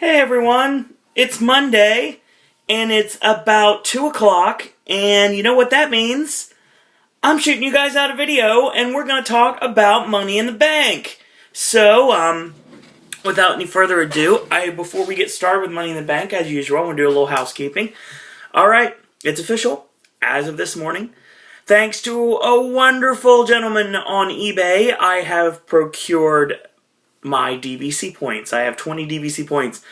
Hey everyone, it's Monday, and it's about 2 o'clock, and you know what that means? I'm shooting you guys out a video, and we're going to talk about Money in the Bank. So, without any further ado, before we get started with Money in the Bank, as usual, I'm going to do a little housekeeping. Alright, it's official, as of this morning. Thanks to a wonderful gentleman on eBay, I have procured my DVC points. I have 20 DVC points.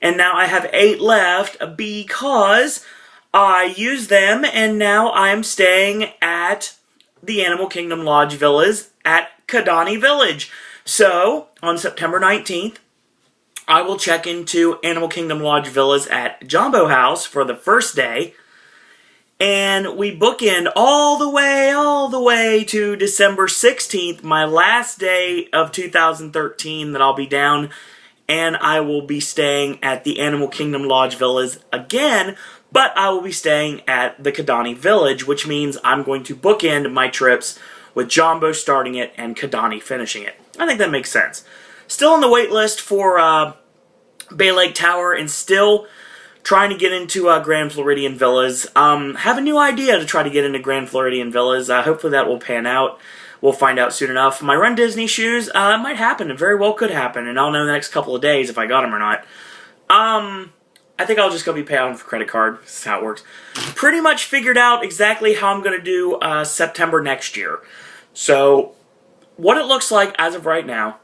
And now I have 8 left because I used them and now I'm staying at the Animal Kingdom Lodge Villas at Kidani Village. So, on September 19th, I will check into Animal Kingdom Lodge Villas at Jambo House for the first day. And we bookend all the way to December 16th, my last day of 2013 that I'll be down, and I will be staying at the Animal Kingdom Lodge Villas again, but I will be staying at the Kidani Village, which means I'm going to bookend my trips with Jambo starting it and Kidani finishing it. I think that makes sense. Still on the wait list for Bay Lake Tower, and still trying to get into Grand Floridian Villas. Have a new idea to try to get into Grand Floridian Villas. Hopefully that will pan out. We'll find out soon enough. My Run Disney shoes, might happen. It very well could happen, and I'll know in the next couple of days if I got them or not. I think I'll just go be paying them for credit card. This is how it works. Pretty much figured out exactly how I'm going to do September next year. So, what it looks like as of right now,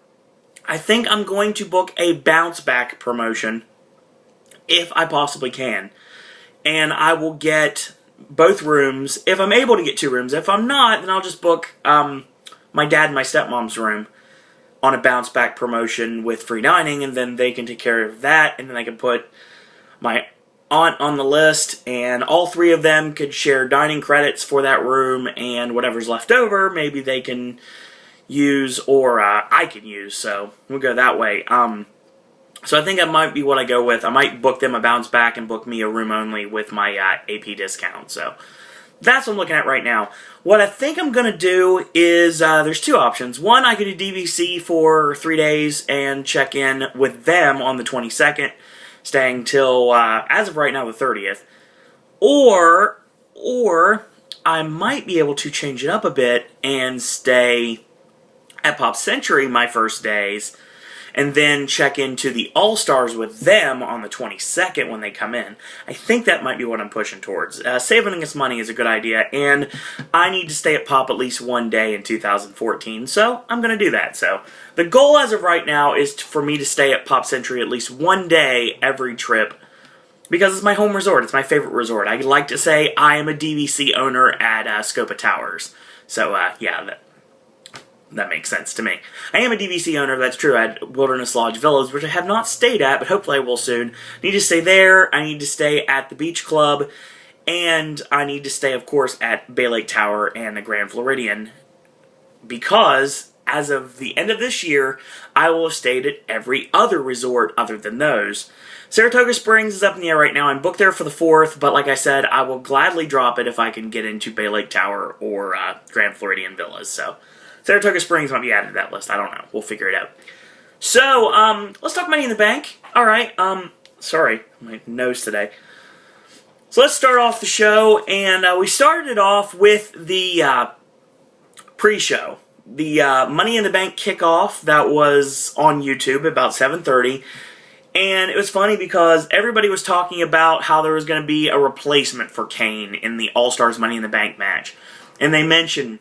I think I'm going to book a bounce back promotion if I possibly can. And I will get both rooms, if I'm able to get 2 rooms. If I'm not, then I'll just book my dad and my stepmom's room on a bounce back promotion with free dining, and then they can take care of that, and then I can put my aunt on the list, and all 3 of them could share dining credits for that room, and whatever's left over, maybe they can use, or I can use, so we'll go that way. So I think that might be what I go with. I might book them a bounce back and book me a room only with my AP discount. So that's what I'm looking at right now. What I think I'm going to do is, there's 2 options. One, I could do DVC for 3 days and check in with them on the 22nd, staying till, as of right now, the 30th. Or I might be able to change it up a bit and stay at Pop Century my first days, and then check into the All-Stars with them on the 22nd when they come in. I think that might be what I'm pushing towards. Saving us money is a good idea, and I need to stay at Pop at least 1 day in 2014, so I'm going to do that. So the goal as of right now is for me to stay at Pop Century at least 1 day every trip, because it's my home resort. It's my favorite resort. I like to say I am a DVC owner at Scopa Towers. So, yeah, that makes sense to me. I am a DVC owner, that's true, at Wilderness Lodge Villas, which I have not stayed at, but hopefully I will soon. I need to stay there, I need to stay at the Beach Club, and I need to stay, of course, at Bay Lake Tower and the Grand Floridian, because as of the end of this year, I will have stayed at every other resort other than those. Saratoga Springs is up in the air right now. I'm booked there for the 4th, but like I said, I will gladly drop it if I can get into Bay Lake Tower or Grand Floridian Villas, so Saratoga Springs might be added to that list. I don't know. We'll figure it out. So, let's talk Money in the Bank. Alright, sorry, my nose today. So let's start off the show, and we started it off with the pre-show. The Money in the Bank kickoff that was on YouTube about 7:30. And it was funny because everybody was talking about how there was going to be a replacement for Kane in the All-Stars Money in the Bank match. And they mentioned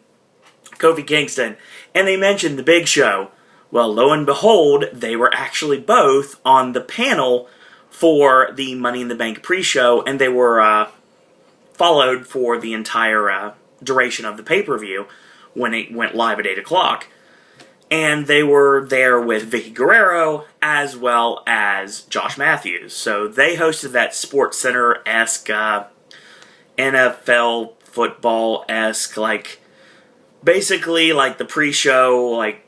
Kofi Kingston, and they mentioned The Big Show. Well, lo and behold, they were actually both on the panel for the Money in the Bank pre-show, and they were followed for the entire duration of the pay-per-view when it went live at 8 o'clock. And they were there with Vicky Guerrero as well as Josh Matthews. So they hosted that Sports Center-esque, NFL football-esque, like, basically, like, the pre-show, like,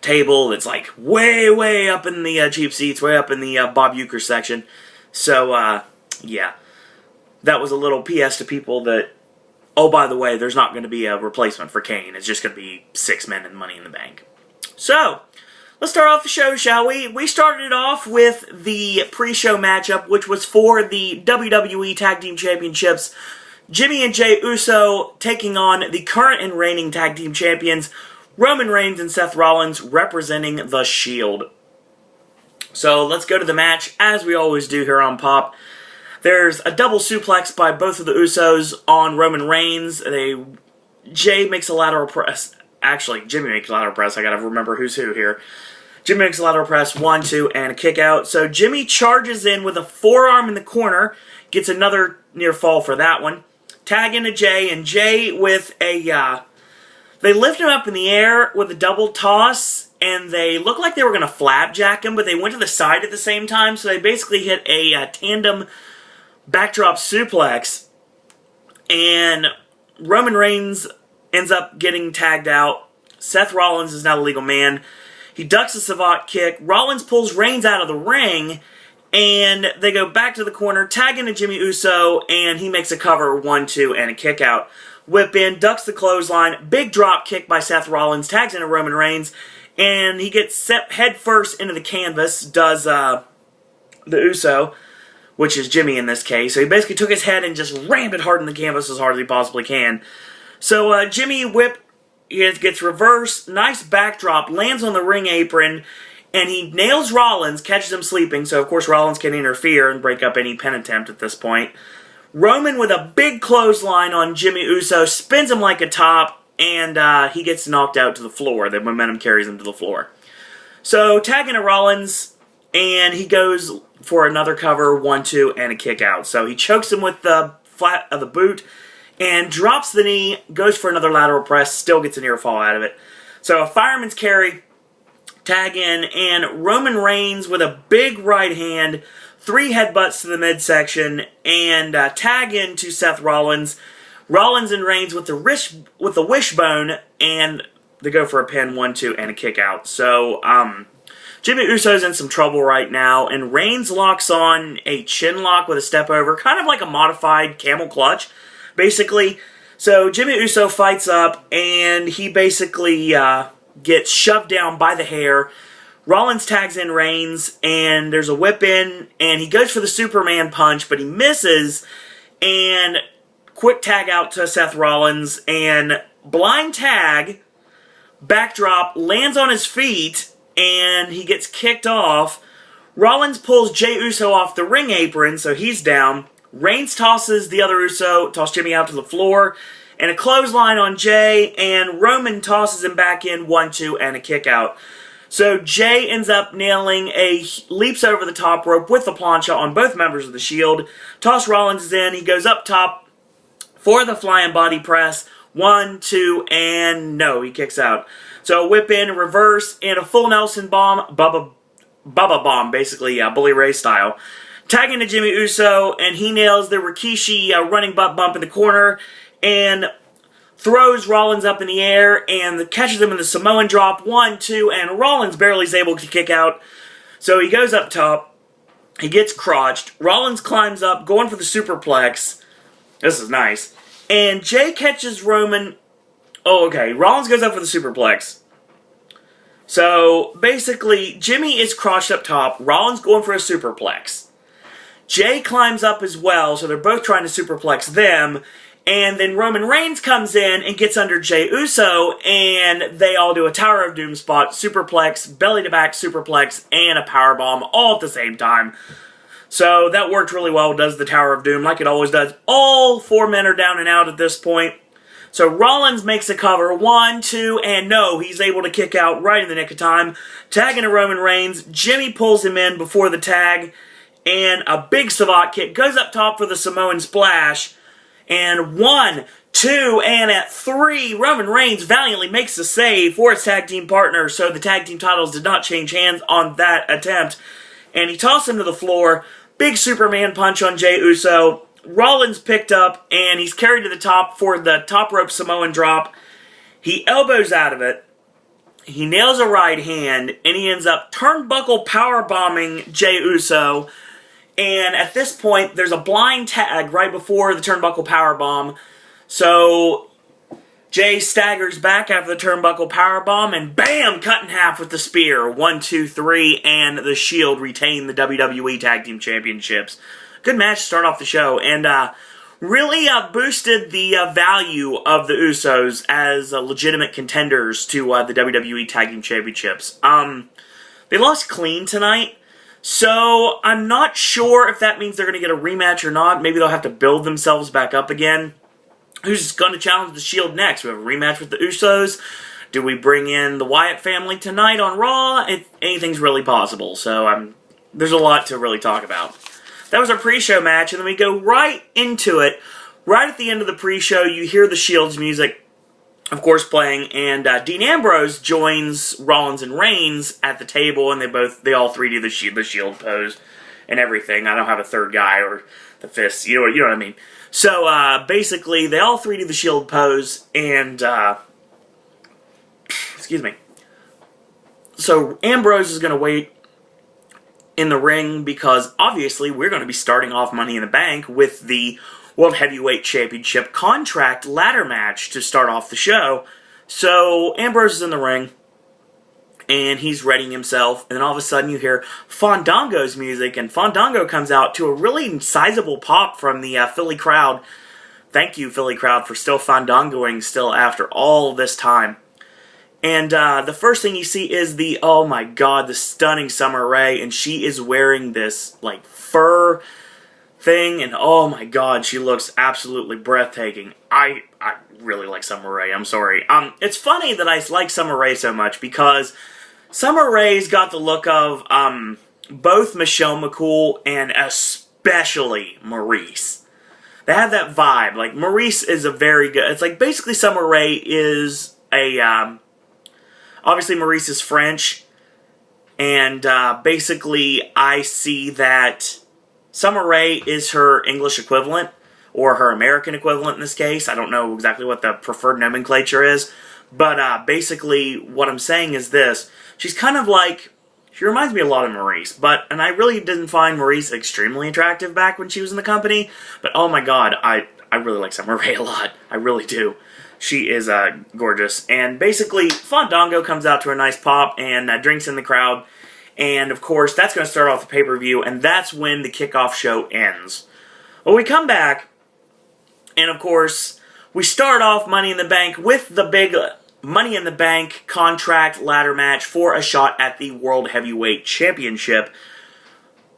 table that's, like, way up in the cheap seats, way up in the Bob Uecker section. So, yeah. That was a little PS to people that, oh, by the way, there's not going to be a replacement for Kane. It's just going to be 6 men and Money in the Bank. So, Let's start off the show, shall we? We started it off with the pre-show matchup, which was for the WWE Tag Team Championships. Jimmy and Jey Uso taking on the current and reigning Tag Team Champions, Roman Reigns and Seth Rollins, representing The Shield. So let's go to the match, as we always do here on Pop. There's a double suplex by both of the Usos on Roman Reigns. Jay makes a lateral press. Actually, Jimmy makes a lateral press. I gotta remember who's who here. Jimmy makes a lateral press, 1, 2, and a kick out. So Jimmy charges in with a forearm in the corner, gets another near fall for that one. Tag into Jay, and Jay with a, they lift him up in the air with a double toss, and they look like they were going to flapjack him, but they went to the side at the same time, so they basically hit a tandem backdrop suplex, and Roman Reigns ends up getting tagged out. Seth Rollins is now the legal man. He ducks a savate kick. Rollins pulls Reigns out of the ring, and they go back to the corner, tag into Jimmy Uso, and he makes a cover, 1, 2, and a kick out. Whip in, ducks the clothesline, big drop kick by Seth Rollins, tags into Roman Reigns, and he gets set head first into the canvas, does the Uso, which is Jimmy in this case. So he basically took his head and just rammed it hard in the canvas as hard as he possibly can. So Jimmy whip gets reversed, nice backdrop, lands on the ring apron, and he nails Rollins, catches him sleeping, so of course Rollins can interfere and break up any pin attempt at this point. Roman with a big clothesline on Jimmy Uso, spins him like a top, and he gets knocked out to the floor. The momentum carries him to the floor. So tagging to Rollins, and he goes for another cover, 1, 2, and a kick out. So he chokes him with the flat of the boot, and drops the knee, goes for another lateral press, still gets a near fall out of it. So a fireman's carry, tag in, and Roman Reigns with a big right hand, 3 headbutts to the midsection, and tag in to Seth Rollins. Rollins and Reigns with the wishbone, and they go for a pin, 1, 2, and a kick out. So Jimmy Uso's in some trouble right now, and Reigns locks on a chin lock with a step over, kind of like a modified camel clutch, basically. So Jimmy Uso fights up, and he basically gets shoved down by the hair. Rollins tags in Reigns, and there's a whip in, and he goes for the Superman punch, but he misses, and quick tag out to Seth Rollins, and blind tag, backdrop, lands on his feet, and he gets kicked off. Rollins pulls Jey Uso off the ring apron, so he's down. Reigns tosses the other Uso, tosses Jimmy out to the floor, and a clothesline on Jey, and Roman tosses him back in, 1, 2, and a kick out. So Jey ends up leaps over the top rope with the plancha on both members of the Shield. Toss Rollins is in, he goes up top for the flying body press, 1, 2, and no, he kicks out. So whip in, reverse, and a full Nelson bomb, Bubba bomb, basically, Bully Ray style. Tagging to Jimmy Uso, and he nails the Rikishi running butt bump in the corner, and throws Rollins up in the air, and catches him in the Samoan drop, 1, 2, and Rollins barely is able to kick out. So he goes up top, he gets crotched, Rollins climbs up, going for the superplex. This is nice. And Jey catches Roman. Oh, okay, Rollins goes up for the superplex. So, basically, Jimmy is crotched up top, Rollins going for a superplex. Jey climbs up as well, so they're both trying to superplex them, and then Roman Reigns comes in and gets under Jey Uso, and they all do a Tower of Doom spot, superplex, belly-to-back superplex, and a powerbomb all at the same time. So that worked really well, does the Tower of Doom, like it always does. All 4 men are down and out at this point. So Rollins makes a cover, 1, 2, and no, he's able to kick out right in the nick of time. Tagging to Roman Reigns, Jimmy pulls him in before the tag, and a big savate kick goes up top for the Samoan splash. And 1, 2, and at 3, Roman Reigns valiantly makes the save for his tag team partner, so the tag team titles did not change hands on that attempt. And he tossed him to the floor, big Superman punch on Jey Uso. Rollins picked up, and he's carried to the top for the top rope Samoan drop. He elbows out of it. He nails a right hand, and he ends up turnbuckle powerbombing Jey Uso. And at this point, there's a blind tag right before the turnbuckle powerbomb. So Jay staggers back after the turnbuckle powerbomb, and bam! Cut in half with the spear. 1, 2, 3, and the Shield retain the WWE Tag Team Championships. Good match to start off the show, and really boosted the value of the Usos as legitimate contenders to the WWE Tag Team Championships. They lost clean tonight, so I'm not sure if that means they're going to get a rematch or not. Maybe they'll have to build themselves back up again. Who's going to challenge the Shield next? We have a rematch with the Usos. Do we bring in the Wyatt family tonight on Raw? Anything's really possible, so there's a lot to really talk about. That was our pre-show match, and then we go right into it. Right at the end of the pre-show, you hear the Shield's music, of course, playing, and Dean Ambrose joins Rollins and Reigns at the table, and they all three do the Shield pose and everything. I don't have a third guy or the fists, you know what I mean. So, basically, they all three do the Shield pose, and, excuse me. So, Ambrose is going to wait in the ring because, obviously, we're going to be starting off Money in the Bank with the World Heavyweight Championship contract ladder match to start off the show. So, Ambrose is in the ring, and he's readying himself, and then all of a sudden you hear Fandango's music, and Fandango comes out to a really sizable pop from the Philly crowd. Thank you, Philly crowd, for still fandangoing still after all this time. And the first thing you see is oh my god, the stunning Summer Rae, and she is wearing this, like, fur thing, and oh my god, she looks absolutely breathtaking. I really like Summer Rae, I'm sorry. It's funny that I like Summer Rae so much, because Summer Rae's got the look of both Michelle McCool and especially Maurice. They have that vibe. Like, Maurice is a very good... It's like, basically Summer Rae is a... obviously, Maurice is French, and basically I see that Summer Rae is her English equivalent, or her American equivalent in this case. I don't know exactly what the preferred nomenclature is, but basically what I'm saying is this. She's kind of like, she reminds me a lot of Maurice, and I really didn't find Maurice extremely attractive back when she was in the company, but oh my god, I really like Summer Rae a lot. I really do. She is gorgeous. And basically, Fandango comes out to a nice pop and drinks in the crowd, and of course, that's going to start off the pay-per-view, and that's when the kickoff show ends. Well, we come back, and of course, we start off Money in the Bank with the big Money in the Bank contract ladder match for a shot at the World Heavyweight Championship.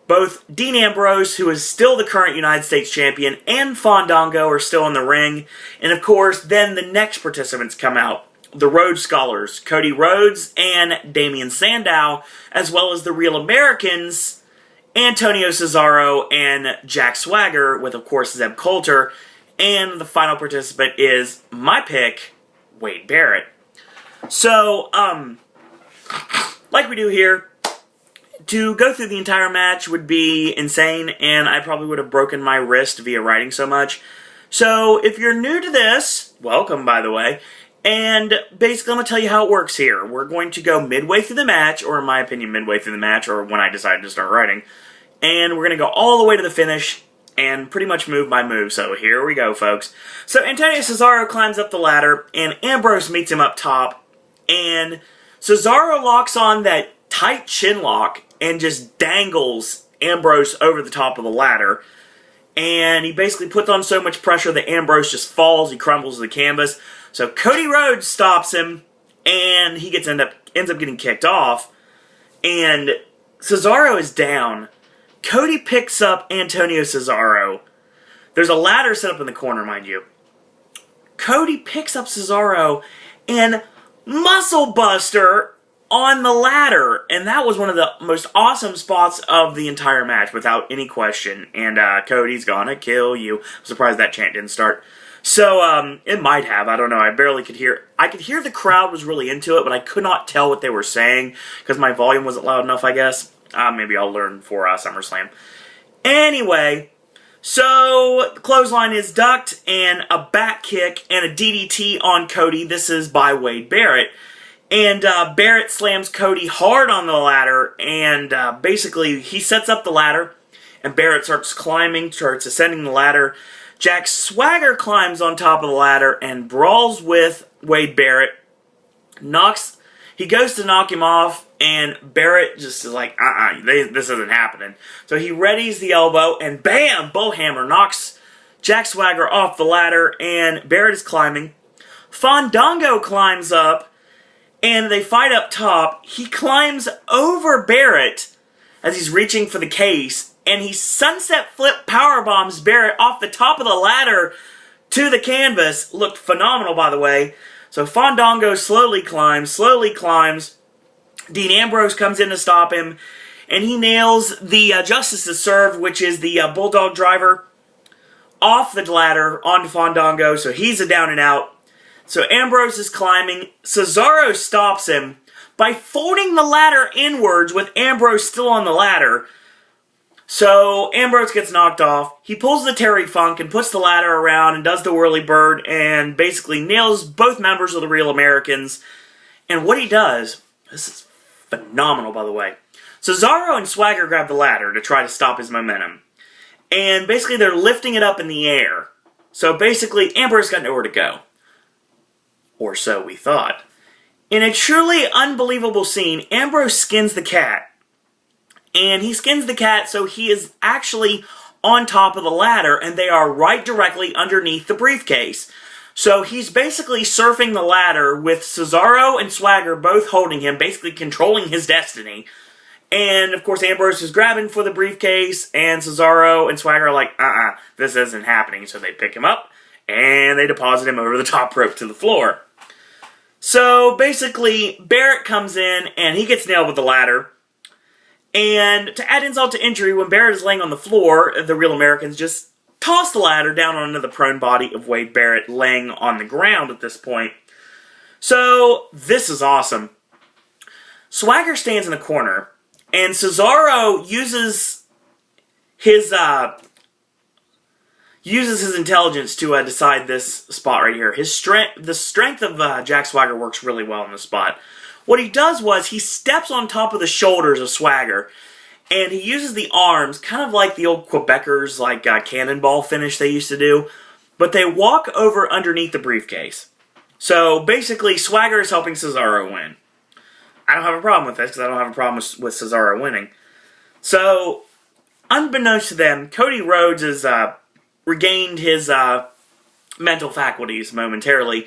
Both Dean Ambrose, who is still the current United States Champion, and Fandango are still in the ring. And of course, then the next participants come out. The Rhodes Scholars, Cody Rhodes and Damian Sandow, as well as the Real Americans, Antonio Cesaro and Jack Swagger, with of course Zeb Coulter. And the final participant is my pick, Wade Barrett. So, like we do here, to go through the entire match would be insane, and I probably would have broken my wrist via writing so much. So, if you're new to this, welcome, by the way, and basically I'm going to tell you how it works here. We're going to go midway through the match, or in my opinion, midway through the match, or when I decided to start writing, and we're going to go all the way to the finish, and pretty much move by move. So, here we go, folks. So, Antonio Cesaro climbs up the ladder, and Ambrose meets him up top, and Cesaro locks on that tight chin lock and just dangles Ambrose over the top of the ladder. And he basically puts on so much pressure that Ambrose just falls, he crumbles to the canvas. So Cody Rhodes stops him, and he ends up getting kicked off. And Cesaro is down. Cody picks up Antonio Cesaro. There's a ladder set up in the corner, mind you. Cody picks up Cesaro and muscle buster on the ladder, and that was one of the most awesome spots of the entire match, without any question. And Cody's gonna kill you. I'm surprised that chant didn't start. So it might have. I don't know. I barely could hear. I could hear the crowd was really into it, but I could not tell what they were saying because my volume wasn't loud enough, I guess. Maybe I'll learn for SummerSlam. Anyway. So, the clothesline is ducked, and a back kick, and a DDT on Cody. This is by Wade Barrett. And Barrett slams Cody hard on the ladder, and basically he sets up the ladder, and Barrett starts ascending the ladder, Jack Swagger climbs on top of the ladder and brawls with Wade Barrett. He goes to knock him off, and Barrett just is like, this isn't happening. So he readies the elbow, and bam, Bullhammer knocks Jack Swagger off the ladder, and Barrett is climbing. Fandango climbs up, and they fight up top. He climbs over Barrett as he's reaching for the case, and he sunset flip powerbombs Barrett off the top of the ladder to the canvas. Looked phenomenal, by the way. So Fandango slowly climbs. Dean Ambrose comes in to stop him, and he nails the Justice's Serve, which is the Bulldog driver, off the ladder onto Fandango, so he's a down and out. So Ambrose is climbing. Cesaro stops him by folding the ladder inwards with Ambrose still on the ladder. So Ambrose gets knocked off. He pulls the Terry Funk and puts the ladder around and does the whirly bird and basically nails both members of the Real Americans. And what he does, this is phenomenal, by the way. Cesaro and Swagger grab the ladder to try to stop his momentum. And basically they're lifting it up in the air. So basically Ambrose got nowhere to go. Or so we thought. In a truly unbelievable scene, Ambrose skins the cat. And he skins the cat so he is actually on top of the ladder, and they are right directly underneath the briefcase. So he's basically surfing the ladder with Cesaro and Swagger both holding him, basically controlling his destiny. And, of course, Ambrose is grabbing for the briefcase, and Cesaro and Swagger are like, this isn't happening. So they pick him up, and they deposit him over the top rope to the floor. So, basically, Barrett comes in, and he gets nailed with the ladder. And to add insult to injury, when Barrett is laying on the floor, the Real Americans just toss the ladder down onto the prone body of Wade Barrett, laying on the ground at this point. So, this is awesome. Swagger stands in the corner, and Cesaro uses his intelligence to decide this spot right here. The strength of Jack Swagger works really well in this spot. What he does was he steps on top of the shoulders of Swagger, and he uses the arms, kind of like the old Quebecers, like cannonball finish they used to do, but they walk over underneath the briefcase. So basically, Swagger is helping Cesaro win. I don't have a problem with this, because I don't have a problem with Cesaro winning. So, unbeknownst to them, Cody Rhodes has regained his mental faculties momentarily,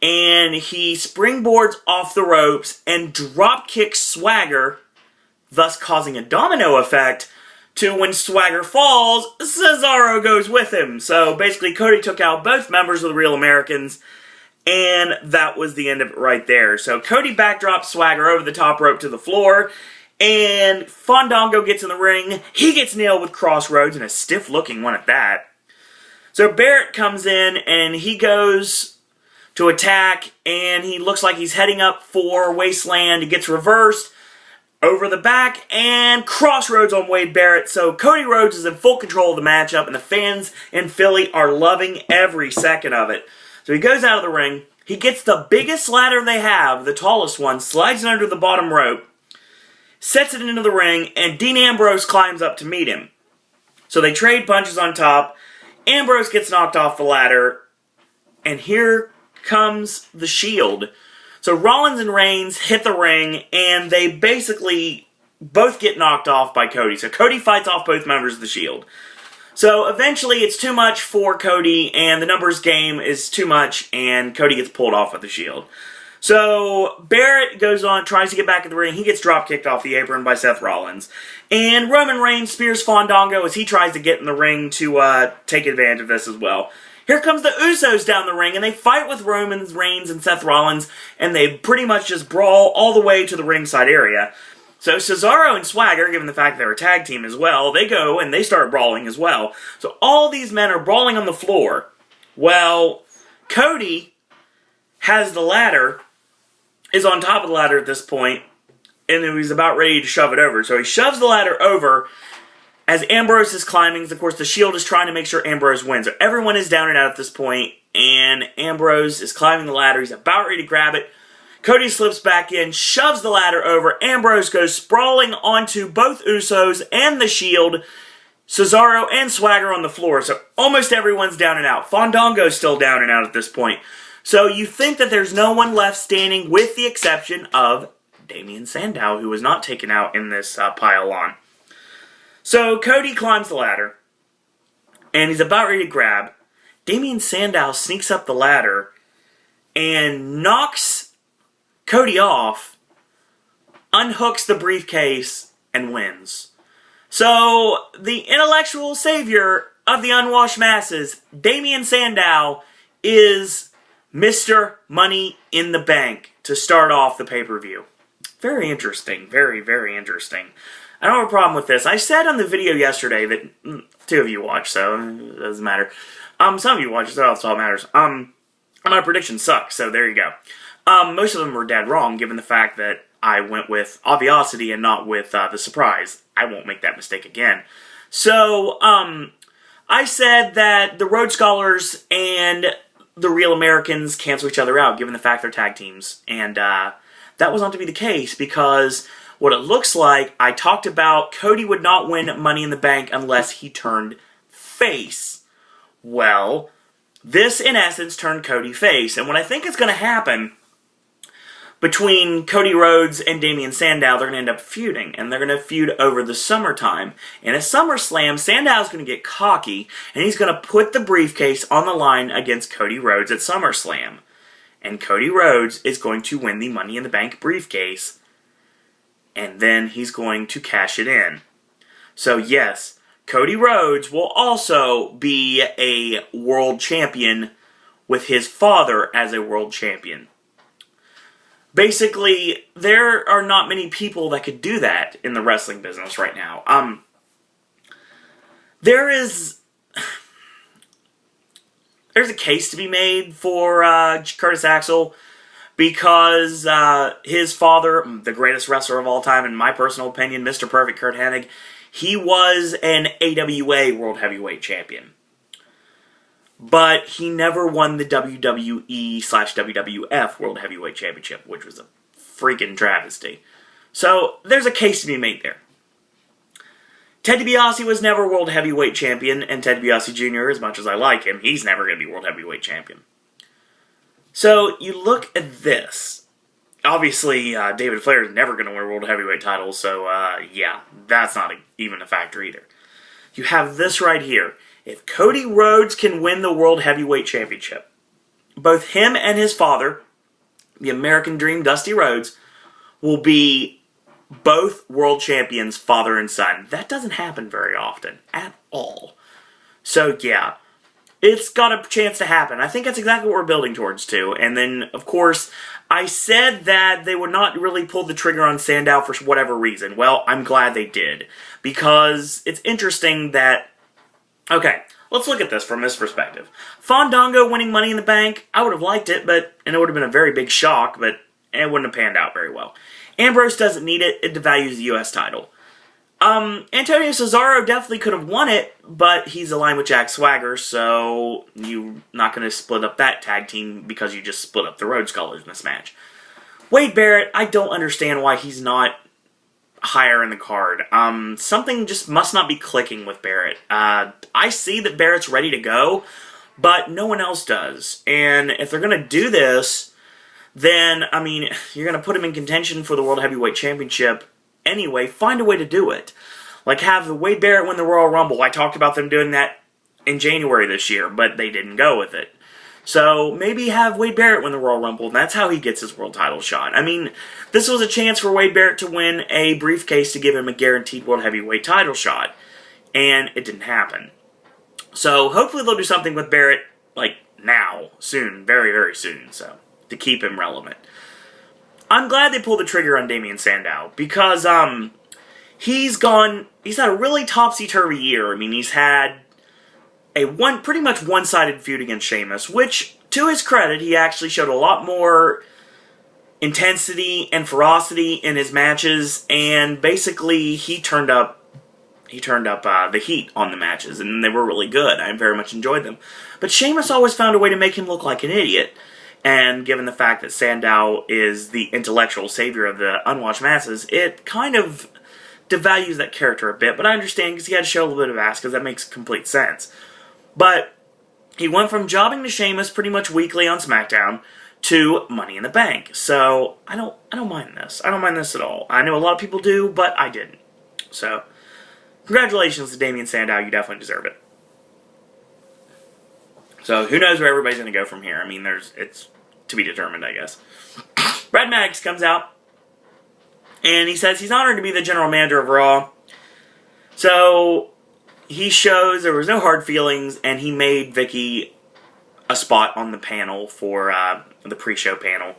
and he springboards off the ropes and drop kicks Swagger, thus causing a domino effect to when Swagger falls, Cesaro goes with him. So basically Cody took out both members of the Real Americans, and that was the end of it right there. So Cody backdrops Swagger over the top rope to the floor, and Fandango gets in the ring. He gets nailed with Crossroads, and a stiff looking one at that. So Barrett comes in, and he goes to attack, and he looks like he's heading up for Wasteland. He gets reversed over the back, and Crossroads on Wade Barrett. So Cody Rhodes is in full control of the matchup, and the fans in Philly are loving every second of it. So he goes out of the ring. He gets the biggest ladder they have, the tallest one, slides it under the bottom rope, sets it into the ring, and Dean Ambrose climbs up to meet him. So they trade punches on top. Ambrose gets knocked off the ladder, and here comes the Shield. So Rollins and Reigns hit the ring, and they basically both get knocked off by Cody. So Cody fights off both members of the Shield. So eventually it's too much for Cody, and the numbers game is too much, and Cody gets pulled off with the Shield. So Barrett goes on, tries to get back in the ring. He gets drop-kicked off the apron by Seth Rollins. And Roman Reigns spears Fandango as he tries to get in the ring to take advantage of this as well. Here comes the Usos down the ring, and they fight with Roman Reigns and Seth Rollins, and they pretty much just brawl all the way to the ringside area. So Cesaro and Swagger, given the fact they're a tag team as well, they go and they start brawling as well. So all these men are brawling on the floor. Well, Cody has the ladder, is on top of the ladder at this point, and he's about ready to shove it over. So he shoves the ladder over as Ambrose is climbing. Of course, the Shield is trying to make sure Ambrose wins. So everyone is down and out at this point, and Ambrose is climbing the ladder. He's about ready to grab it. Cody slips back in, shoves the ladder over. Ambrose goes sprawling onto both Usos and the Shield, Cesaro and Swagger on the floor, so almost everyone's down and out. Fandango's still down and out at this point. So you think that there's no one left standing with the exception of Damien Sandow, who was not taken out in this pile-on. So Cody climbs the ladder, and he's about ready to grab. Damien Sandow sneaks up the ladder and knocks Cody off, unhooks the briefcase, and wins. So, the intellectual savior of the unwashed masses, Damien Sandow, is Mr. Money in the Bank to start off the pay-per-view. Very interesting. Very, very interesting. I don't have a problem with this. I said on the video yesterday that 2 of you watched, so it doesn't matter. Some of you watched, so that's all that matters. My predictions suck, so there you go. Most of them were dead wrong, given the fact that I went with obviosity and not with the surprise. I won't make that mistake again. So, I said that the Rhodes Scholars and the Real Americans cancel each other out, given the fact they're tag teams. And that was not to be the case, because what it looks like, I talked about Cody would not win Money in the Bank unless he turned face. Well, this, in essence, turned Cody face. And what I think is going to happen between Cody Rhodes and Damien Sandow, they're going to end up feuding, and they're going to feud over the summertime. In a SummerSlam, Sandow's going to get cocky, and he's going to put the briefcase on the line against Cody Rhodes at SummerSlam. And Cody Rhodes is going to win the Money in the Bank briefcase, and then he's going to cash it in. So yes, Cody Rhodes will also be a world champion with his father as a world champion. Basically, there are not many people that could do that in the wrestling business right now. There's a case to be made for Curtis Axel, because his father, the greatest wrestler of all time, in my personal opinion, Mr. Perfect Curt Hennig, he was an AWA World Heavyweight Champion. But he never won the WWE/WWF World Heavyweight Championship, which was a freaking travesty. So, there's a case to be made there. Ted DiBiase was never World Heavyweight Champion, and Ted DiBiase Jr., as much as I like him, he's never going to be World Heavyweight Champion. So, you look at this. Obviously, David Flair is never going to win a World Heavyweight title, so, yeah, that's not even a factor either. You have this right here. If Cody Rhodes can win the World Heavyweight Championship, both him and his father, the American Dream, Dusty Rhodes, will be both world champions, father and son. That doesn't happen very often, at all. So, yeah, it's got a chance to happen. I think that's exactly what we're building towards, too. And then, of course, I said that they would not really pull the trigger on Sandow for whatever reason. Well, I'm glad they did, because it's interesting that... Okay, let's look at this from this perspective. Fandango winning Money in the Bank, I would have liked it, and it would have been a very big shock, but it wouldn't have panned out very well. Ambrose doesn't need it, it devalues the US title. Antonio Cesaro definitely could have won it, but he's aligned with Jack Swagger, so you're not going to split up that tag team because you just split up the Rhodes Scholars in this match. Wade Barrett, I don't understand why he's not higher in the card. Something just must not be clicking with Barrett. I see that Barrett's ready to go, but no one else does. And if they're going to do this, then, I mean, you're going to put him in contention for the World Heavyweight Championship anyway. Find a way to do it. Like, have the Wade Barrett win the Royal Rumble. I talked about them doing that in January this year, but they didn't go with it. So, maybe have Wade Barrett win the Royal Rumble, and that's how he gets his world title shot. I mean, this was a chance for Wade Barrett to win a briefcase to give him a guaranteed World Heavyweight title shot, and it didn't happen. So, hopefully they'll do something with Barrett, like, now, soon, very, very soon, so, to keep him relevant. I'm glad they pulled the trigger on Damien Sandow, because, he's had a really topsy-turvy year. I mean, he's had pretty much one-sided feud against Sheamus, which, to his credit, he actually showed a lot more intensity and ferocity in his matches, and basically he turned up the heat on the matches, and they were really good. I very much enjoyed them. But Sheamus always found a way to make him look like an idiot, and given the fact that Sandow is the intellectual savior of the unwashed masses, it kind of devalues that character a bit, but I understand because he had to show a little bit of ass because that makes complete sense. But he went from jobbing to Sheamus pretty much weekly on SmackDown to Money in the Bank. So I don't mind this. I don't mind this at all. I know a lot of people do, but I didn't. So congratulations to Damien Sandow. You definitely deserve it. So who knows where everybody's going to go from here. I mean, it's to be determined, I guess. Brad Maddox comes out, and he says he's honored to be the general manager of Raw. So he shows there was no hard feelings, and he made Vicky a spot on the panel for the pre-show panel.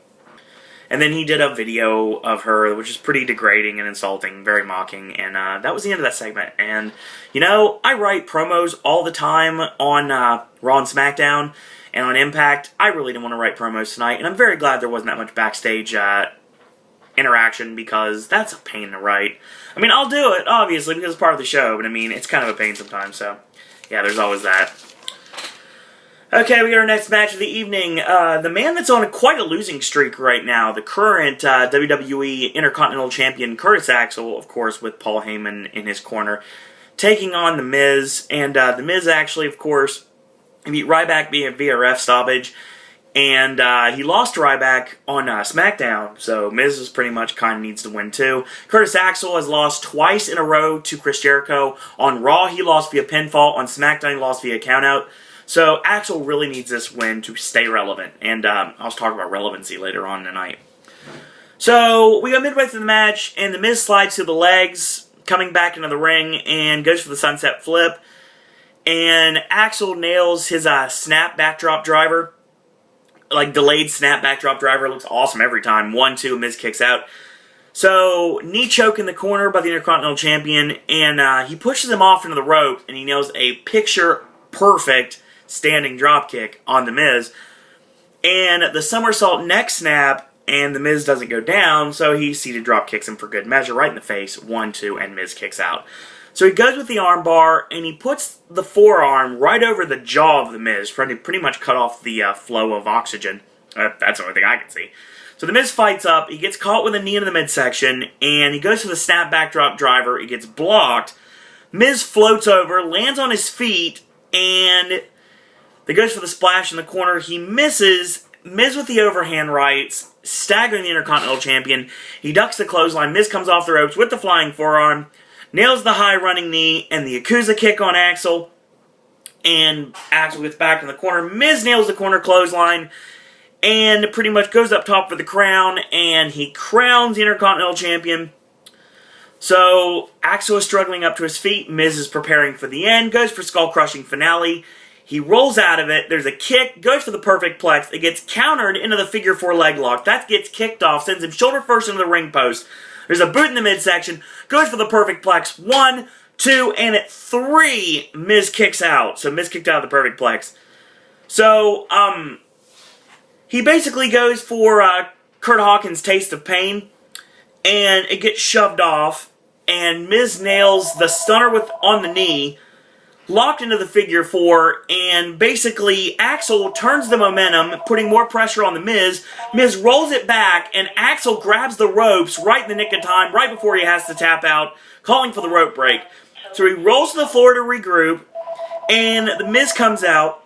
And then he did a video of her, which is pretty degrading and insulting, very mocking, and that was the end of that segment. And, you know, I write promos all the time on Raw and SmackDown, and on Impact. I really didn't want to write promos tonight, and I'm very glad there wasn't that much backstage interaction, because that's a pain to write. I mean, I'll do it, obviously, because it's part of the show, but I mean, it's kind of a pain sometimes, so yeah, there's always that. Okay, we got our next match of the evening. The man that's on quite a losing streak right now, the current WWE Intercontinental Champion Curtis Axel, of course, with Paul Heyman in his corner, taking on The Miz. And The Miz actually, of course, beat Ryback via ref stoppage. And he lost to Ryback on SmackDown, so Miz is pretty much kind of needs to win too. Curtis Axel has lost twice in a row to Chris Jericho. On Raw, he lost via pinfall. On SmackDown, he lost via countout. So Axel really needs this win to stay relevant, and I'll talk about relevancy later on tonight. So we go midway through the match, and The Miz slides through the legs, coming back into the ring, and goes for the sunset flip. And Axel nails his snap backdrop driver, like delayed snap backdrop driver. Looks awesome every time. 1-2, Miz kicks out. So knee choke in the corner by the Intercontinental Champion, and he pushes him off into the rope, and he nails a picture perfect standing dropkick on The Miz. And the somersault neck snap, and The Miz doesn't go down, so he seated drop kicks him for good measure, right in the face. 1-2, and Miz kicks out. So he goes with the armbar, and he puts the forearm right over the jaw of The Miz, trying to pretty much cut off the flow of oxygen. That's the only thing I can see. So The Miz fights up, he gets caught with a knee in the midsection, and he goes for the snap backdrop driver. He gets blocked. Miz floats over, lands on his feet, and he goes for the splash in the corner. He misses. Miz with the overhand rights, staggering the Intercontinental Champion. He ducks the clothesline. Miz comes off the ropes with the flying forearm, nails the high running knee, and the Yakuza kick on Axel. And Axel gets back in the corner. Miz nails the corner clothesline, and pretty much goes up top for the crown, and he crowns the Intercontinental Champion. So Axel is struggling up to his feet. Miz is preparing for the end, goes for skull-crushing finale. He rolls out of it. There's a kick, goes for the perfect plex. It gets countered into the figure 4 leg lock. That gets kicked off, sends him shoulder first into the ring post. There's a boot in the midsection, goes for the perfect plex. 1, 2, and at 3, Miz kicks out. So Miz kicked out of the perfect plex. So, he basically goes for Kurt Hawkins' Taste of Pain, and it gets shoved off, and Miz nails the stunner on the knee, locked into the figure 4, and basically Axel turns the momentum, putting more pressure on the Miz. Miz rolls it back, and Axel grabs the ropes right in the nick of time, right before he has to tap out, calling for the rope break. So he rolls to the floor to regroup, and the Miz comes out.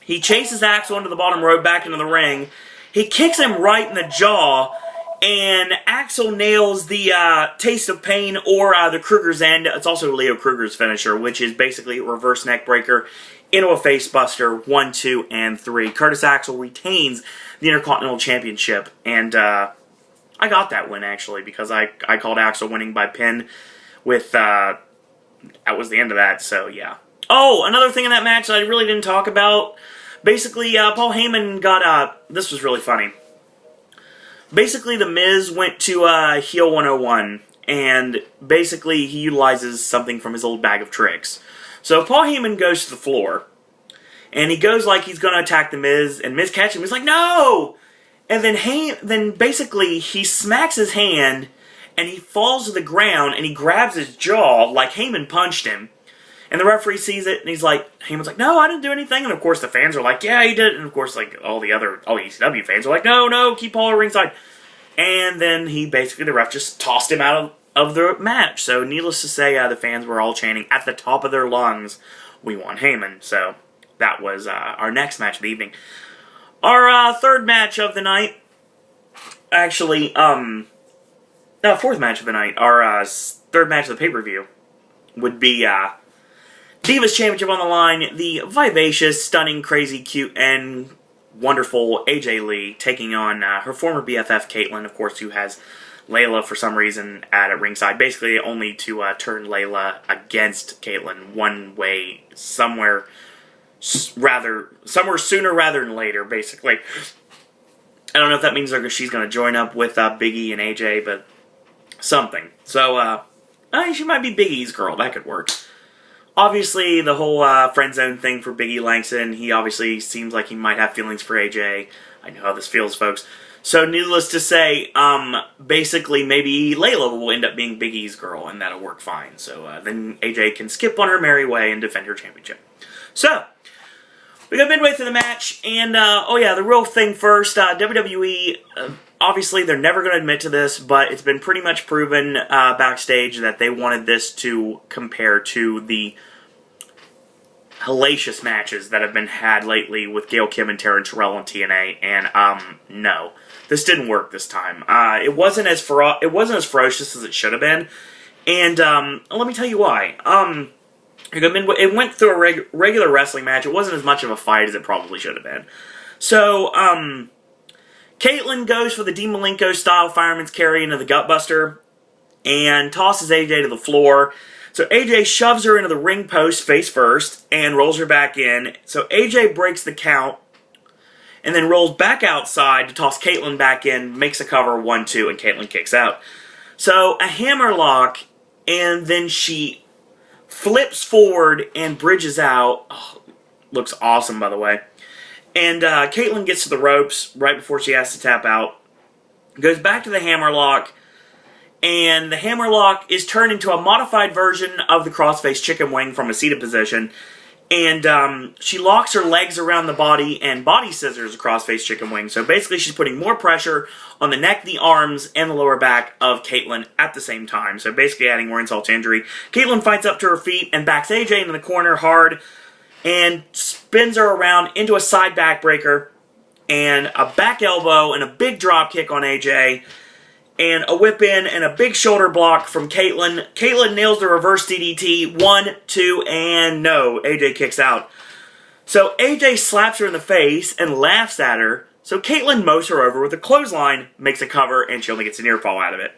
He chases Axel into the bottom rope, back into the ring. He kicks him right in the jaw, and Axel nails the Taste of Pain, or the Kruger's End. It's also Leo Kruger's finisher, which is basically a reverse neck breaker into a face buster. 1, 2, and 3. Curtis Axel retains the Intercontinental Championship, and I got that win, actually, because I called Axel winning by pin with, that was the end of that, so yeah. Oh, another thing in that match that I really didn't talk about. Basically, Paul Heyman got, this was really funny. Basically, The Miz went to Heel 101, and basically he utilizes something from his old bag of tricks. So Paul Heyman goes to the floor, and he goes like he's going to attack The Miz, and Miz catches him. He's like, no! And then basically he smacks his hand, and he falls to the ground, and he grabs his jaw like Heyman punched him. And the referee sees it, and he's like, Heyman's like, no, I didn't do anything. And of course the fans are like, yeah, he did. And of course, like, all the ECW fans are like, no, keep Paul ringside. And then the ref just tossed him out of the match. So needless to say, the fans were all chanting at the top of their lungs, "We want Heyman." So that was our next match of the evening. Our third match of the night, actually, fourth match of the night, our third match of the pay-per-view would be Divas Championship on the line. The vivacious, stunning, crazy, cute, and wonderful AJ Lee taking on her former BFF Kaitlyn, of course, who has Layla for some reason at ringside, basically only to turn Layla against Kaitlyn one way, somewhere sooner rather than later, basically. I don't know if that means she's going to join up with Big E and AJ, but something. So, she might be Big E's girl. That could work. Obviously, the whole friend zone thing for Big E Langston, he obviously seems like he might have feelings for AJ. I know how this feels, folks. So, needless to say, basically, maybe Layla will end up being Big E's girl, and that'll work fine. So, then AJ can skip on her merry way and defend her championship. So, we got midway through the match, and, the real thing first, WWE, obviously, they're never going to admit to this, but it's been pretty much proven backstage that they wanted this to compare to the hellacious matches that have been had lately with Gail Kim and Taryn Terrell on TNA, and, no. This didn't work this time. It wasn't as ferocious as it should have been, and, let me tell you why. It went through a regular wrestling match. It wasn't as much of a fight as it probably should have been. So, Kaitlyn goes for the Dean Malenko-style fireman's carry into the Gutbuster and tosses AJ to the floor. So AJ shoves her into the ring post face first and rolls her back in. So AJ breaks the count and then rolls back outside to toss Kaitlyn back in, makes a cover 1-2, and Kaitlyn kicks out. So a hammerlock, and then she flips forward and bridges out. Oh, looks awesome, by the way. And Kaitlyn gets to the ropes right before she has to tap out. Goes back to the hammerlock. And the hammerlock is turned into a modified version of the crossface chicken wing from a seated position. And she locks her legs around the body and body scissors a crossface chicken wing. So basically she's putting more pressure on the neck, the arms, and the lower back of Kaitlyn at the same time. So basically adding more insult to injury. Kaitlyn fights up to her feet and backs AJ into the corner hard. And spins her around into a side backbreaker. And a back elbow and a big drop kick on AJ. And a whip in and a big shoulder block from Kaitlyn. Kaitlyn nails the reverse DDT. 1, 2, and no. AJ kicks out. So AJ slaps her in the face and laughs at her. So Kaitlyn mows her over with a clothesline, makes a cover, and she only gets a near fall out of it.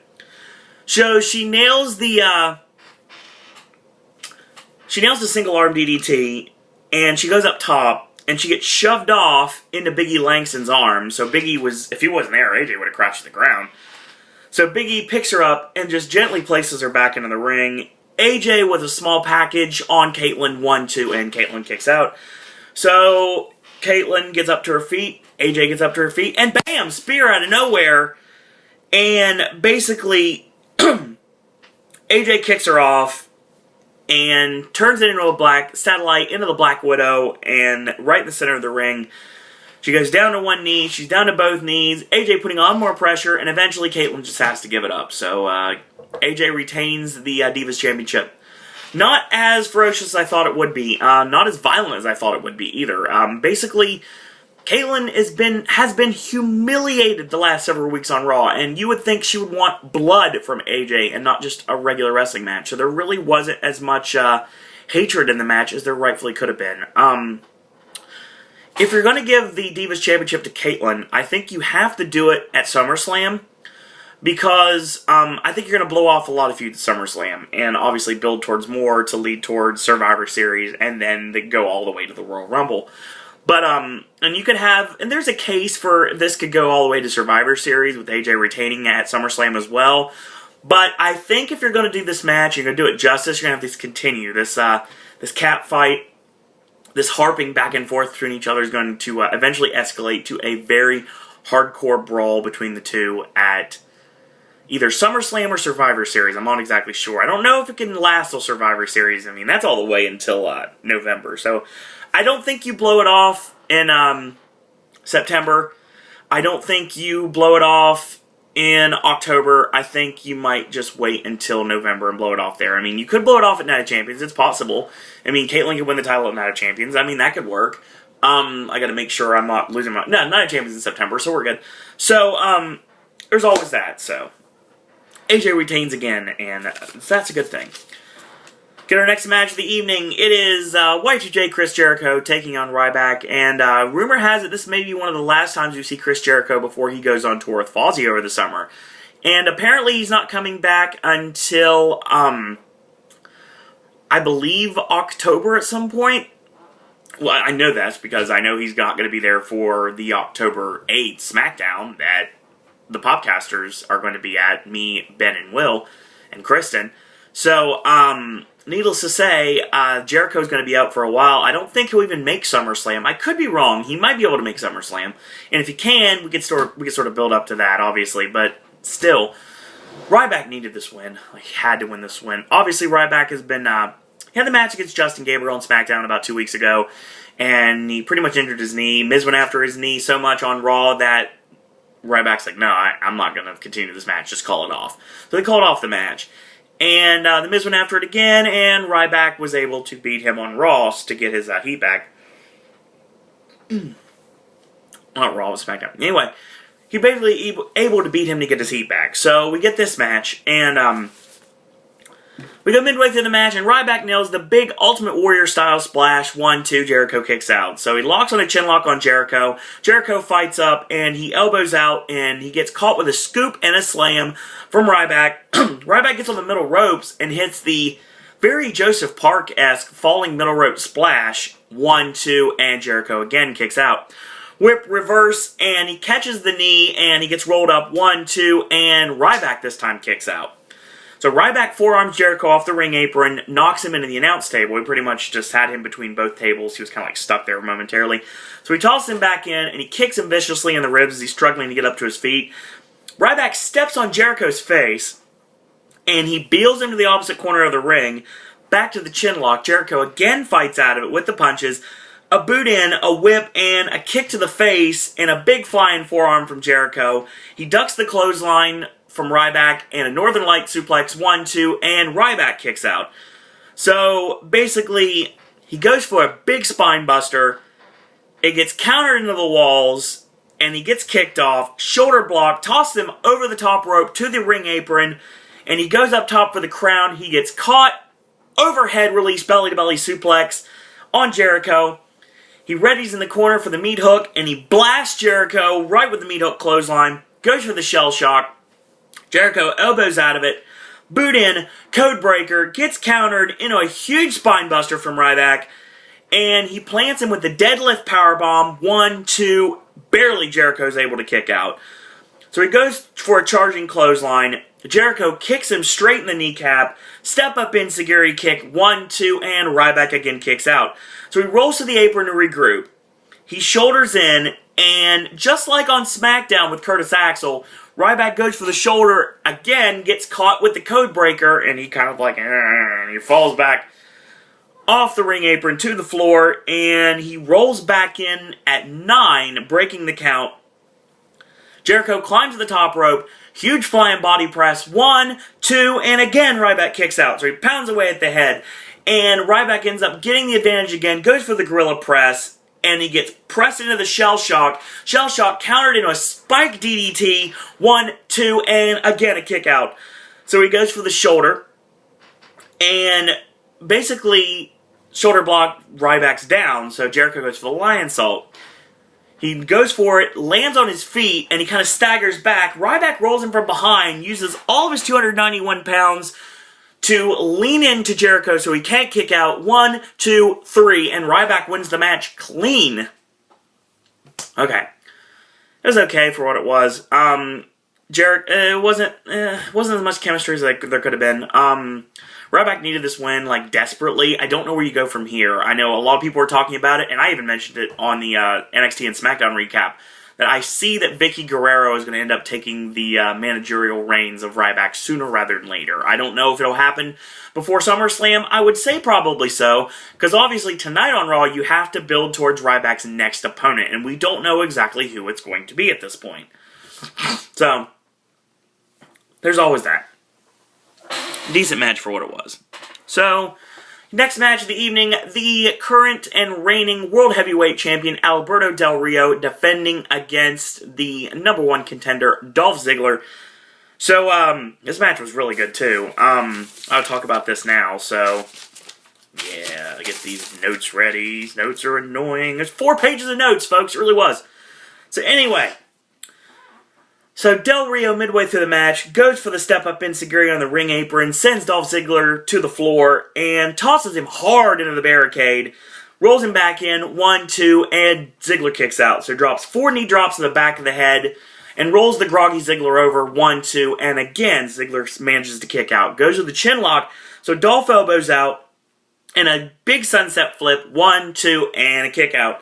So she nails the single arm DDT, and she goes up top, and she gets shoved off into Big E Langston's arms. So Big E if he wasn't there, AJ would have crashed to the ground. So Big E picks her up and just gently places her back into the ring. AJ with a small package on Kaitlyn, 1, 2, and Kaitlyn kicks out. So Kaitlyn gets up to her feet, AJ gets up to her feet, and bam! Spear out of nowhere. And basically, AJ kicks her off and turns it into a black satellite, into the Black Widow, and right in the center of the ring. She goes down to one knee, she's down to both knees, AJ putting on more pressure, and eventually Kaitlyn just has to give it up. So AJ retains the Divas Championship. Not as ferocious as I thought it would be, not as violent as I thought it would be either. Basically, Kaitlyn has been humiliated the last several weeks on Raw, and you would think she would want blood from AJ and not just a regular wrestling match. So there really wasn't as much hatred in the match as there rightfully could have been. If you're going to give the Divas Championship to Kaitlyn, I think you have to do it at SummerSlam, because I think you're going to blow off a lot of feuds at SummerSlam, and obviously build towards more to lead towards Survivor Series, and then go all the way to the Royal Rumble. But, and you could have, and there's a case for this could go all the way to Survivor Series, with AJ retaining at SummerSlam as well. But I think if you're going to do this match, you're going to do it justice, you're going to have to continue. This cat fight, this harping back and forth between each other is going to eventually escalate to a very hardcore brawl between the two at either SummerSlam or Survivor Series. I'm not exactly sure. I don't know if it can last till Survivor Series. I mean, that's all the way until November. So I don't think you blow it off in September. I don't think you blow it off in October, I think you might just wait until November and blow it off there. I mean, you could blow it off at Night of Champions. It's possible. I mean, Caitlyn could win the title at Night of Champions. I mean, that could work. I got to make sure I'm not losing my... No, Night of Champions in September, so we're good. So, there's always that, so... AJ retains again, and that's a good thing. Get our next match of the evening. It is Y2J Chris Jericho taking on Ryback, and rumor has it this may be one of the last times you see Chris Jericho before he goes on tour with Fozzy over the summer. And apparently he's not coming back until, I believe, October at some point. Well, I know that's because I know he's not going to be there for the October 8th SmackDown that the Popcasters are going to be at, me, Ben, and Will, and Kristen. So, needless to say, Jericho's going to be out for a while. I don't think he'll even make SummerSlam. I could be wrong. He might be able to make SummerSlam. And if he can, we could sort of build up to that, obviously. But still, Ryback needed this win. He had to win this win. Obviously, Ryback has been... he had the match against Justin Gabriel on SmackDown about 2 weeks ago. And he pretty much injured his knee. Miz went after his knee so much on Raw that Ryback's like, no, I'm not going to continue this match. Just call it off. So they called off the match. And the Miz went after it again, and Ryback was able to beat him on Raw to get his heat back. Not Raw, it was SmackDown. Anyway, he basically able to beat him to get his heat back. So we get this match, and we go midway through the match, and Ryback nails the big Ultimate Warrior style splash. 1-2, Jericho kicks out. So he locks on a chin lock on Jericho. Jericho fights up, and he elbows out, and he gets caught with a scoop and a slam from Ryback. Ryback gets on the middle ropes and hits the very Joseph Park-esque falling middle rope splash. 1-2, and Jericho again kicks out. Whip reverse, and he catches the knee, and he gets rolled up. 1-2, and Ryback this time kicks out. So Ryback forearms Jericho off the ring apron, knocks him into the announce table. He pretty much just had him between both tables. He was kind of like stuck there momentarily. So he tosses him back in, and he kicks him viciously in the ribs as he's struggling to get up to his feet. Ryback steps on Jericho's face, and he beels him to the opposite corner of the ring, back to the chin lock. Jericho again fights out of it with the punches, a boot in, a whip, and a kick to the face, and a big flying forearm from Jericho. He ducks the clothesline from Ryback, and a Northern Light suplex, 1-2, and Ryback kicks out. So, basically, he goes for a big spine buster, it gets countered into the walls, and he gets kicked off, shoulder block, tosses him over the top rope to the ring apron, and he goes up top for the crown. He gets caught, overhead release, belly-to-belly suplex on Jericho. He readies in the corner for the meat hook, and he blasts Jericho right with the meat hook clothesline, goes for the shell shock. Jericho elbows out of it, boot in, code breaker, gets countered into a huge spine buster from Ryback, and he plants him with the deadlift powerbomb. 1-2, barely Jericho's able to kick out. So he goes for a charging clothesline. Jericho kicks him straight in the kneecap, step up in security kick, 1-2, and Ryback again kicks out. So he rolls to the apron to regroup. He shoulders in, and just like on SmackDown with Curtis Axel, Ryback goes for the shoulder, again, gets caught with the code breaker, and he kind of like, and he falls back off the ring apron to the floor, and he rolls back in at 9, breaking the count. Jericho climbs to the top rope, huge flying body press, 1, 2, and again Ryback kicks out. So he pounds away at the head, and Ryback ends up getting the advantage again, goes for the gorilla press, and he gets pressed into the shell shock. Shell shock countered into a spike DDT. 1, 2, and again a kick out. So he goes for the shoulder. And basically, shoulder block, Ryback's down. So Jericho goes for the lion salt. He goes for it, lands on his feet, and he kind of staggers back. Ryback rolls him from behind, uses all of his 291 pounds to lean into Jericho so he can't kick out. 1, 2, 3, and Ryback wins the match clean. Okay. It was okay for what it was. It wasn't as much chemistry as there could have been. Ryback needed this win, like, desperately. I don't know where you go from here. I know a lot of people were talking about it, and I even mentioned it on the NXT and SmackDown recap, that I see that Vicky Guerrero is going to end up taking the managerial reins of Ryback sooner rather than later. I don't know if it'll happen before SummerSlam. I would say probably so, because obviously tonight on Raw you have to build towards Ryback's next opponent, and we don't know exactly who it's going to be at this point. So, There's always that. Decent match for what it was. So, next match of the evening, the current and reigning World Heavyweight Champion Alberto Del Rio defending against the #1 contender Dolph Ziggler. So, this match was really good too. I'll talk about this now, so yeah, I get these notes ready. These notes are annoying. There's 4 pages of notes, folks. It really was. So anyway, so Del Rio, midway through the match, goes for the step-up enziguri on the ring apron, sends Dolph Ziggler to the floor, and tosses him hard into the barricade, rolls him back in, 1, 2, and Ziggler kicks out. So drops 4 knee drops in the back of the head, and rolls the groggy Ziggler over, 1, 2, and again, Ziggler manages to kick out. Goes with the chin lock, so Dolph elbows out, and a big sunset flip, 1, 2, and a kick out.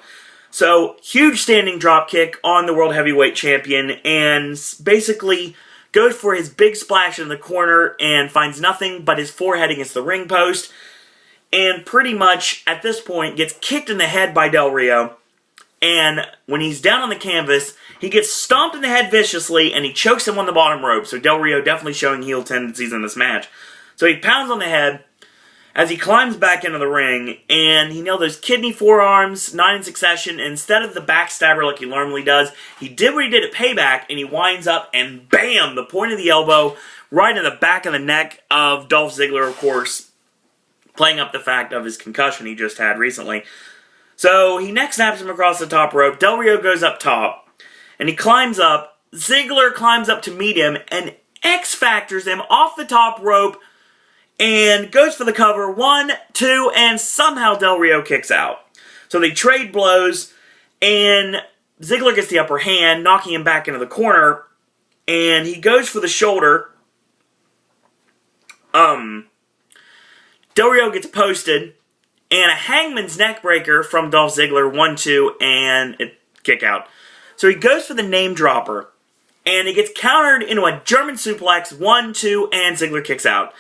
So, huge standing drop kick on the World Heavyweight Champion, and basically goes for his big splash in the corner and finds nothing but his forehead against the ring post, and pretty much, at this point, gets kicked in the head by Del Rio, and when he's down on the canvas, he gets stomped in the head viciously, and he chokes him on the bottom rope, so Del Rio definitely showing heel tendencies in this match. So he pounds on the head as he climbs back into the ring, and he nailed those kidney forearms, 9 in succession, and instead of the backstabber like he normally does, he did what he did at Payback, and he winds up, and bam, the point of the elbow right in the back of the neck of Dolph Ziggler, of course, playing up the fact of his concussion he just had recently. So he neck snaps him across the top rope, Del Rio goes up top, and he climbs up, Ziggler climbs up to meet him, and X-Factors him off the top rope, and goes for the cover, 1, 2, and somehow Del Rio kicks out. So they trade blows, and Ziggler gets the upper hand, knocking him back into the corner, and he goes for the shoulder. Del Rio gets posted, and a hangman's neck breaker from Dolph Ziggler, 1, 2, and a kick out. So he goes for the name dropper, and he gets countered into a German suplex, 1, 2, and Ziggler kicks out.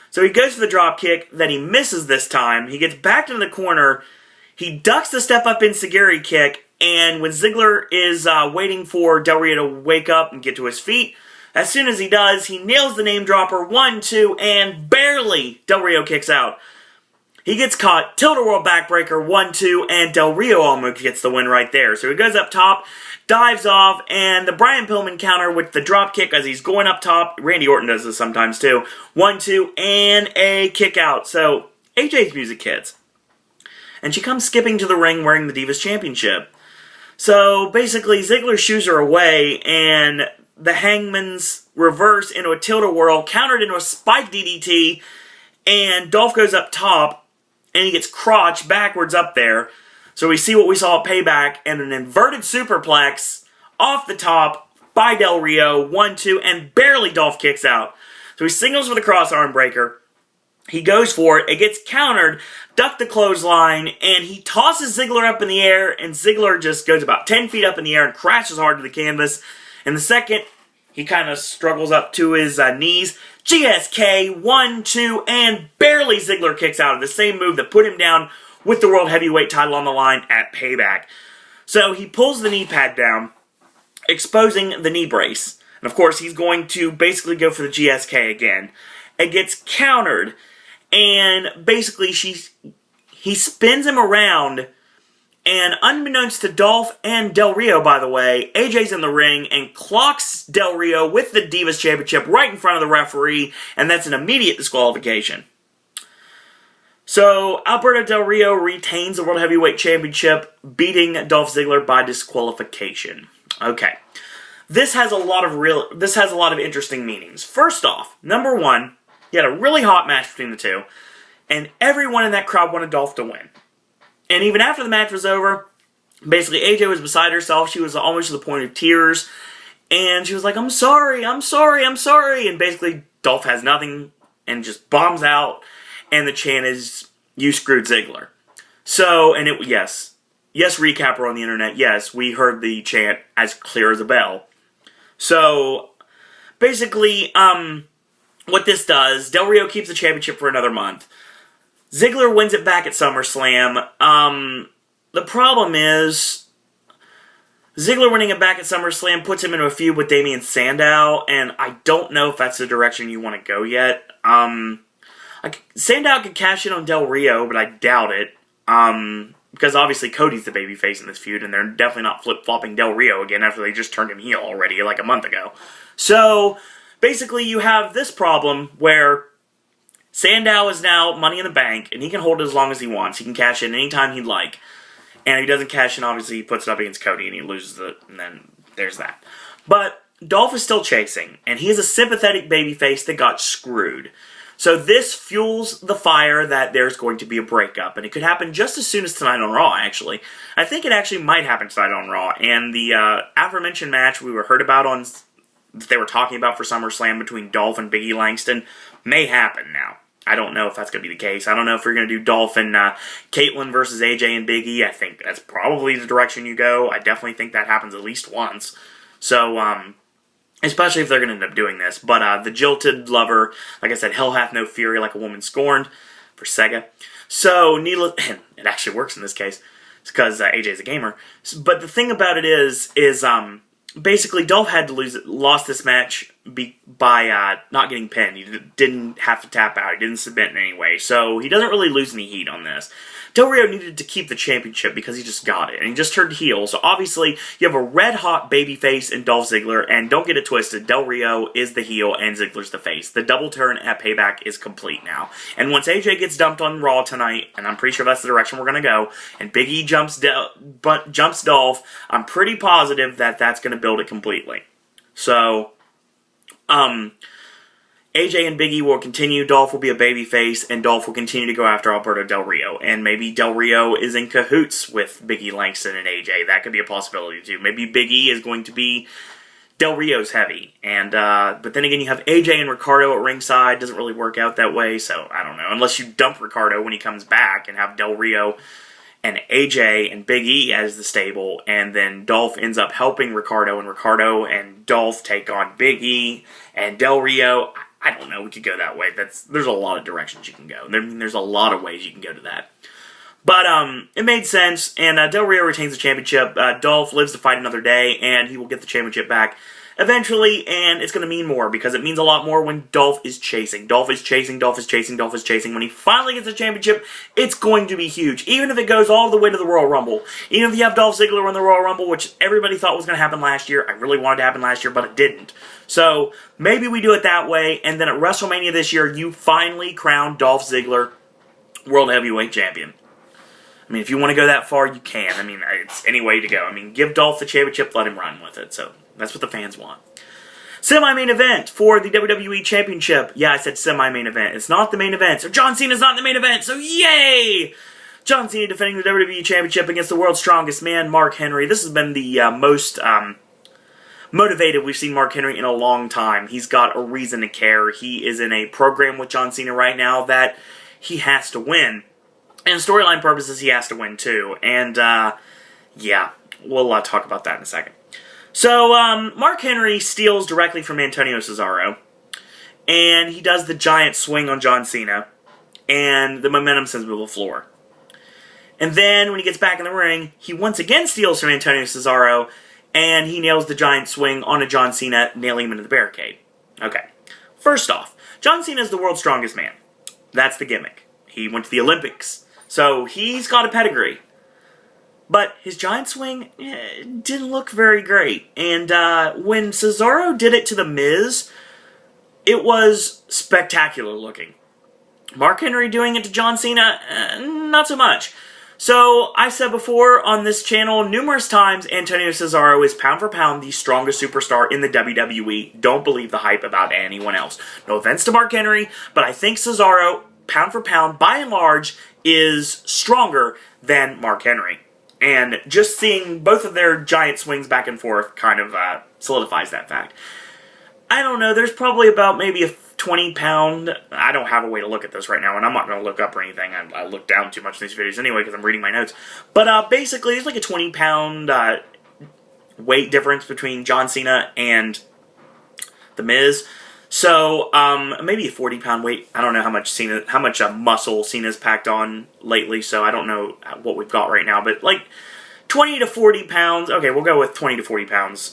So he goes for the drop kick, then he misses this time. He gets backed into the corner. He ducks the step-up enziguri kick, and when Ziggler is waiting for Del Rio to wake up and get to his feet, as soon as he does, he nails the name dropper, 1, 2, and barely Del Rio kicks out. He gets caught, tilt-a-whirl backbreaker, 1, 2, and Del Rio almost gets the win right there. So he goes up top, dives off, and the Brian Pillman counter with the drop kick as he's going up top. Randy Orton does this sometimes too. 1, 2, and a kick out. So, AJ's music hits. And she comes skipping to the ring wearing the Divas Championship. So, basically, Ziggler shoos her away, and the Hangman's reverse into a tilt-a-whirl, countered into a spike DDT, and Dolph goes up top, and he gets crotch backwards up there. So we see what we saw at Payback, and an inverted superplex off the top by Del Rio, 1, 2, and barely Dolph kicks out. So he signals for the cross arm breaker. He goes for it. It gets countered, ducked the clothesline, and he tosses Ziggler up in the air, and Ziggler just goes about 10 feet up in the air and crashes hard to the canvas. In the second, he kind of struggles up to his knees. GSK, 1, 2, and barely Ziggler kicks out of the same move that put him down with the World Heavyweight title on the line at Payback. So he pulls the knee pad down, exposing the knee brace. And of course, he's going to basically go for the GSK again. It gets countered, and basically he spins him around, and unbeknownst to Dolph and Del Rio, by the way, AJ's in the ring and clocks Del Rio with the Divas Championship right in front of the referee, and that's an immediate disqualification. So, Alberto Del Rio retains the World Heavyweight Championship, beating Dolph Ziggler by disqualification. Okay. This has a lot of interesting meanings. First off, number 1, you had a really hot match between the two, and everyone in that crowd wanted Dolph to win. And even after the match was over, basically AJ was beside herself. She was almost to the point of tears, and she was like, I'm sorry, I'm sorry, I'm sorry. And basically, Dolph has nothing and just bombs out. And the chant is, you screwed Ziggler. So, and yes, recapper on the internet, yes, we heard the chant as clear as a bell. So, basically, what this does, Del Rio keeps the championship for another month. Ziggler wins it back at SummerSlam. The problem is, Ziggler winning it back at SummerSlam puts him into a feud with Damien Sandow, and I don't know if that's the direction you want to go yet. Sandow could cash in on Del Rio, but I doubt it. Because obviously Cody's the babyface in this feud, and they're definitely not flip-flopping Del Rio again after they just turned him heel already, like a month ago. So, basically you have this problem where Sandow is now Money in the Bank, and he can hold it as long as he wants. He can cash in anytime he'd like. And if he doesn't cash in, obviously he puts it up against Cody, and he loses it, and then there's that. But Dolph is still chasing, and he is a sympathetic babyface that got screwed. So this fuels the fire that there's going to be a breakup, and it could happen just as soon as tonight on Raw, actually. I think it actually might happen tonight on Raw, and the aforementioned match we heard about on, that they were talking about for SummerSlam between Dolph and Big E Langston may happen now. I don't know if that's going to be the case. I don't know if we're going to do Dolph and Caitlyn versus AJ and Big E. I think that's probably the direction you go. I definitely think that happens at least once. So, especially if they're going to end up doing this. But the jilted lover, like I said, hell hath no fury like a woman scorned for Sega. So, needless, and it actually works in this case. It's because AJ's a gamer. But the thing about it is basically Dolph had to lost this match by not getting pinned. He didn't have to tap out. He didn't submit in any way. So he doesn't really lose any heat on this. Del Rio needed to keep the championship because he just got it. And he just turned heel. So obviously you have a red-hot babyface in Dolph Ziggler. And don't get it twisted. Del Rio is the heel and Ziggler's the face. The double turn at Payback is complete now. And once AJ gets dumped on Raw tonight, and I'm pretty sure that's the direction we're going to go, and Big E jumps Dolph, I'm pretty positive that that's going to build it completely. So, AJ and Big E will continue, Dolph will be a babyface, and Dolph will continue to go after Alberto Del Rio. And maybe Del Rio is in cahoots with Big E Langston and AJ. That could be a possibility too. Maybe Big E is going to be Del Rio's heavy. And but then again, you have AJ and Ricardo at ringside. Doesn't really work out that way, so I don't know. Unless you dump Ricardo when he comes back and have Del Rio and AJ and Big E as the stable, and then Dolph ends up helping Ricardo and Dolph take on Big E and Del Rio. I don't know, we could go that way. There's a lot of directions you can go. There's a lot of ways you can go to that. But it made sense, and Del Rio retains the championship. Dolph lives to fight another day, and he will get the championship back eventually, and it's going to mean more, because it means a lot more when Dolph is chasing. Dolph is chasing, Dolph is chasing, Dolph is chasing. When he finally gets the championship, it's going to be huge. Even if it goes all the way to the Royal Rumble. Even if you have Dolph Ziggler win the Royal Rumble, which everybody thought was going to happen last year. I really wanted to happen last year, but it didn't. So, maybe we do it that way, and then at WrestleMania this year, you finally crown Dolph Ziggler World Heavyweight Champion. I mean, if you want to go that far, you can. I mean, it's any way to go. I mean, give Dolph the championship, let him run with it. So, that's what the fans want. Semi-main event for the WWE Championship. Yeah, I said semi-main event. It's not the main event. So, John Cena's not in the main event. So, yay! John Cena defending the WWE Championship against the world's strongest man, Mark Henry. This has been the most motivated we've seen Mark Henry in a long time. He's got a reason to care. He is in a program with John Cena right now that he has to win. And storyline purposes, he has to win too. And, yeah, we'll talk about that in a second. So, Mark Henry steals directly from Antonio Cesaro. And he does the giant swing on John Cena. And the momentum sends him to the floor. And then, when he gets back in the ring, he once again steals from Antonio Cesaro. And he nails the giant swing onto John Cena, nailing him into the barricade. Okay. First off, John Cena is the world's strongest man. That's the gimmick. He went to the Olympics. So, he's got a pedigree. But his giant swing didn't look very great. And when Cesaro did it to The Miz, it was spectacular looking. Mark Henry doing it to John Cena, not so much. So, I said before on this channel numerous times, Antonio Cesaro is pound for pound the strongest superstar in the WWE. Don't believe the hype about anyone else. No offense to Mark Henry, but I think Cesaro, pound for pound, by and large, is stronger than Mark Henry. And just seeing both of their giant swings back and forth kind of solidifies that fact. I don't know, there's probably about maybe a 20-pound... I don't have a way to look at this right now, and I'm not going to look up or anything. I look down too much in these videos anyway because I'm reading my notes. But basically, there's like a 20-pound weight difference between John Cena and The Miz. So, maybe a 40-pound weight. I don't know how much muscle Cena's packed on lately, so I don't know what we've got right now. But, like, 20 to 40 pounds. Okay, we'll go with 20 to 40 pounds,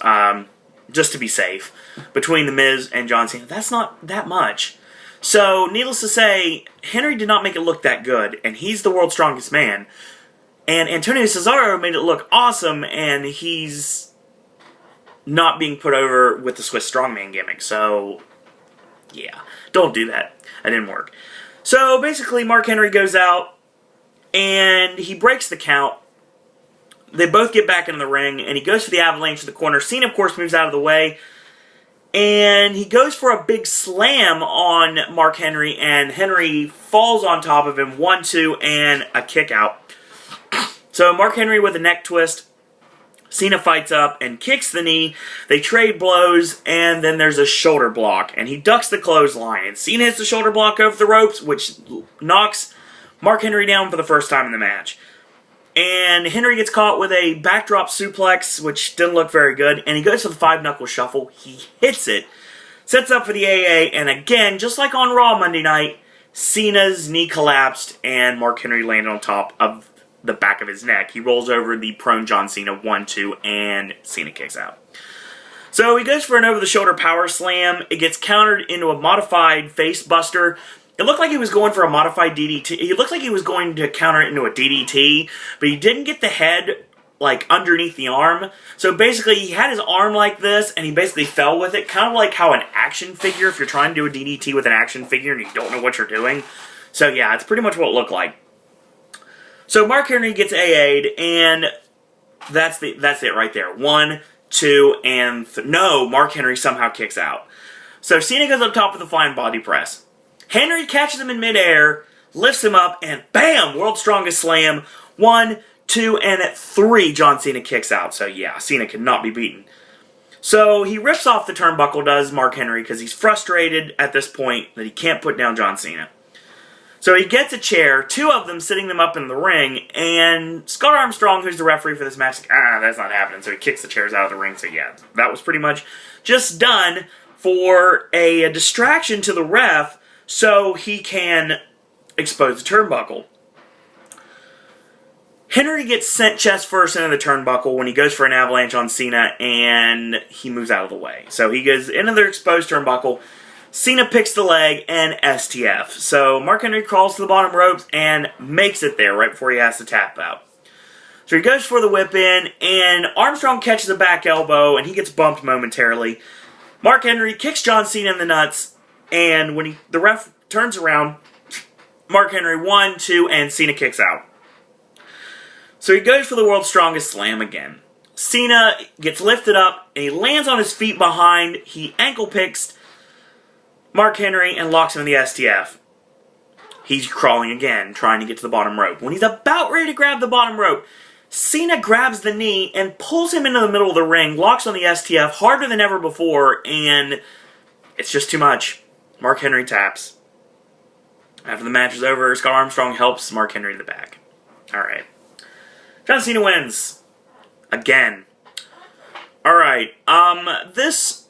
just to be safe, between The Miz and John Cena. That's not that much. So, needless to say, Henry did not make it look that good, and he's the world's strongest man. And Antonio Cesaro made it look awesome, and he's not being put over with the Swiss strongman gimmick. So, yeah, don't do that. That didn't work. So, basically, Mark Henry goes out, and he breaks the count. They both get back into the ring, and he goes for the avalanche to the corner. Cena, of course, moves out of the way. And he goes for a big slam on Mark Henry, and Henry falls on top of him. 1-2, and a kick out. So Mark Henry with a neck twist. Cena fights up and kicks the knee. They trade blows, and then there's a shoulder block. And he ducks the clothesline. And Cena hits the shoulder block over the ropes, which knocks Mark Henry down for the first time in the match. And Henry gets caught with a backdrop suplex, which didn't look very good. And he goes for the 5-knuckle shuffle. He hits it. Sets up for the AA. And again, just like on Raw Monday night, Cena's knee collapsed. And Mark Henry landed on top of the back of his neck. He rolls over the prone John Cena 1-2. And Cena kicks out. So he goes for an over-the-shoulder power slam. It gets countered into a modified face buster. It looked like he was going for a modified DDT. He looked like he was going to counter it into a DDT, but he didn't get the head, like, underneath the arm. So basically, he had his arm like this, and he basically fell with it, kind of like how an action figure, if you're trying to do a DDT with an action figure and you don't know what you're doing. So yeah, it's pretty much what it looked like. So Mark Henry gets AA'd, and that's it right there. 1, 2, and no, Mark Henry somehow kicks out. So Cena goes up top with a flying body press. Henry catches him in midair, lifts him up, and bam! World's Strongest Slam. 1, 2, and at 3, John Cena kicks out. So yeah, Cena cannot be beaten. So he rips off the turnbuckle, does Mark Henry, because he's frustrated at this point that he can't put down John Cena. So he gets a chair, 2 of them sitting them up in the ring, and Scott Armstrong, who's the referee for this match, is like, that's not happening. So he kicks the chairs out of the ring. So yeah, that was pretty much just done for a distraction to the ref, so he can expose the turnbuckle. Henry gets sent chest first into the turnbuckle when he goes for an avalanche on Cena, and he moves out of the way. So he goes into the exposed turnbuckle. Cena picks the leg and STF. So Mark Henry crawls to the bottom ropes and makes it there right before he has to tap out. So he goes for the whip in, and Armstrong catches a back elbow, and he gets bumped momentarily. Mark Henry kicks John Cena in the nuts, and when the ref turns around, Mark Henry 1, 2, and Cena kicks out. So he goes for the World's Strongest Slam again. Cena gets lifted up, and he lands on his feet behind. He ankle picks Mark Henry and locks him in the STF. He's crawling again, trying to get to the bottom rope. When he's about ready to grab the bottom rope, Cena grabs the knee and pulls him into the middle of the ring, locks on the STF harder than ever before, and it's just too much. Mark Henry taps. After the match is over, Scott Armstrong helps Mark Henry to the back. Alright. John Cena wins. Again. Alright. If this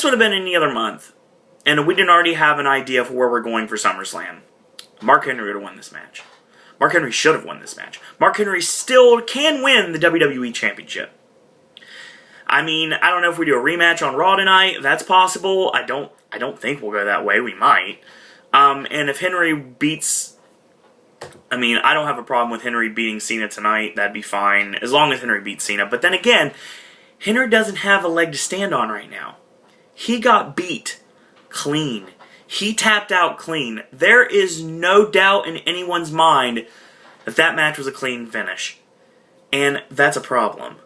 would have been any other month, and we didn't already have an idea of where we're going for SummerSlam, Mark Henry would have won this match. Mark Henry should have won this match. Mark Henry still can win the WWE Championship. I mean, I don't know if we do a rematch on Raw tonight. That's possible. I don't think we'll go that way. We might. And if Henry beats... I mean, I don't have a problem with Henry beating Cena tonight. That'd be fine, as long as Henry beats Cena. But then again, Henry doesn't have a leg to stand on right now. He got beat clean. He tapped out clean. There is no doubt in anyone's mind that that match was a clean finish. And that's a problem.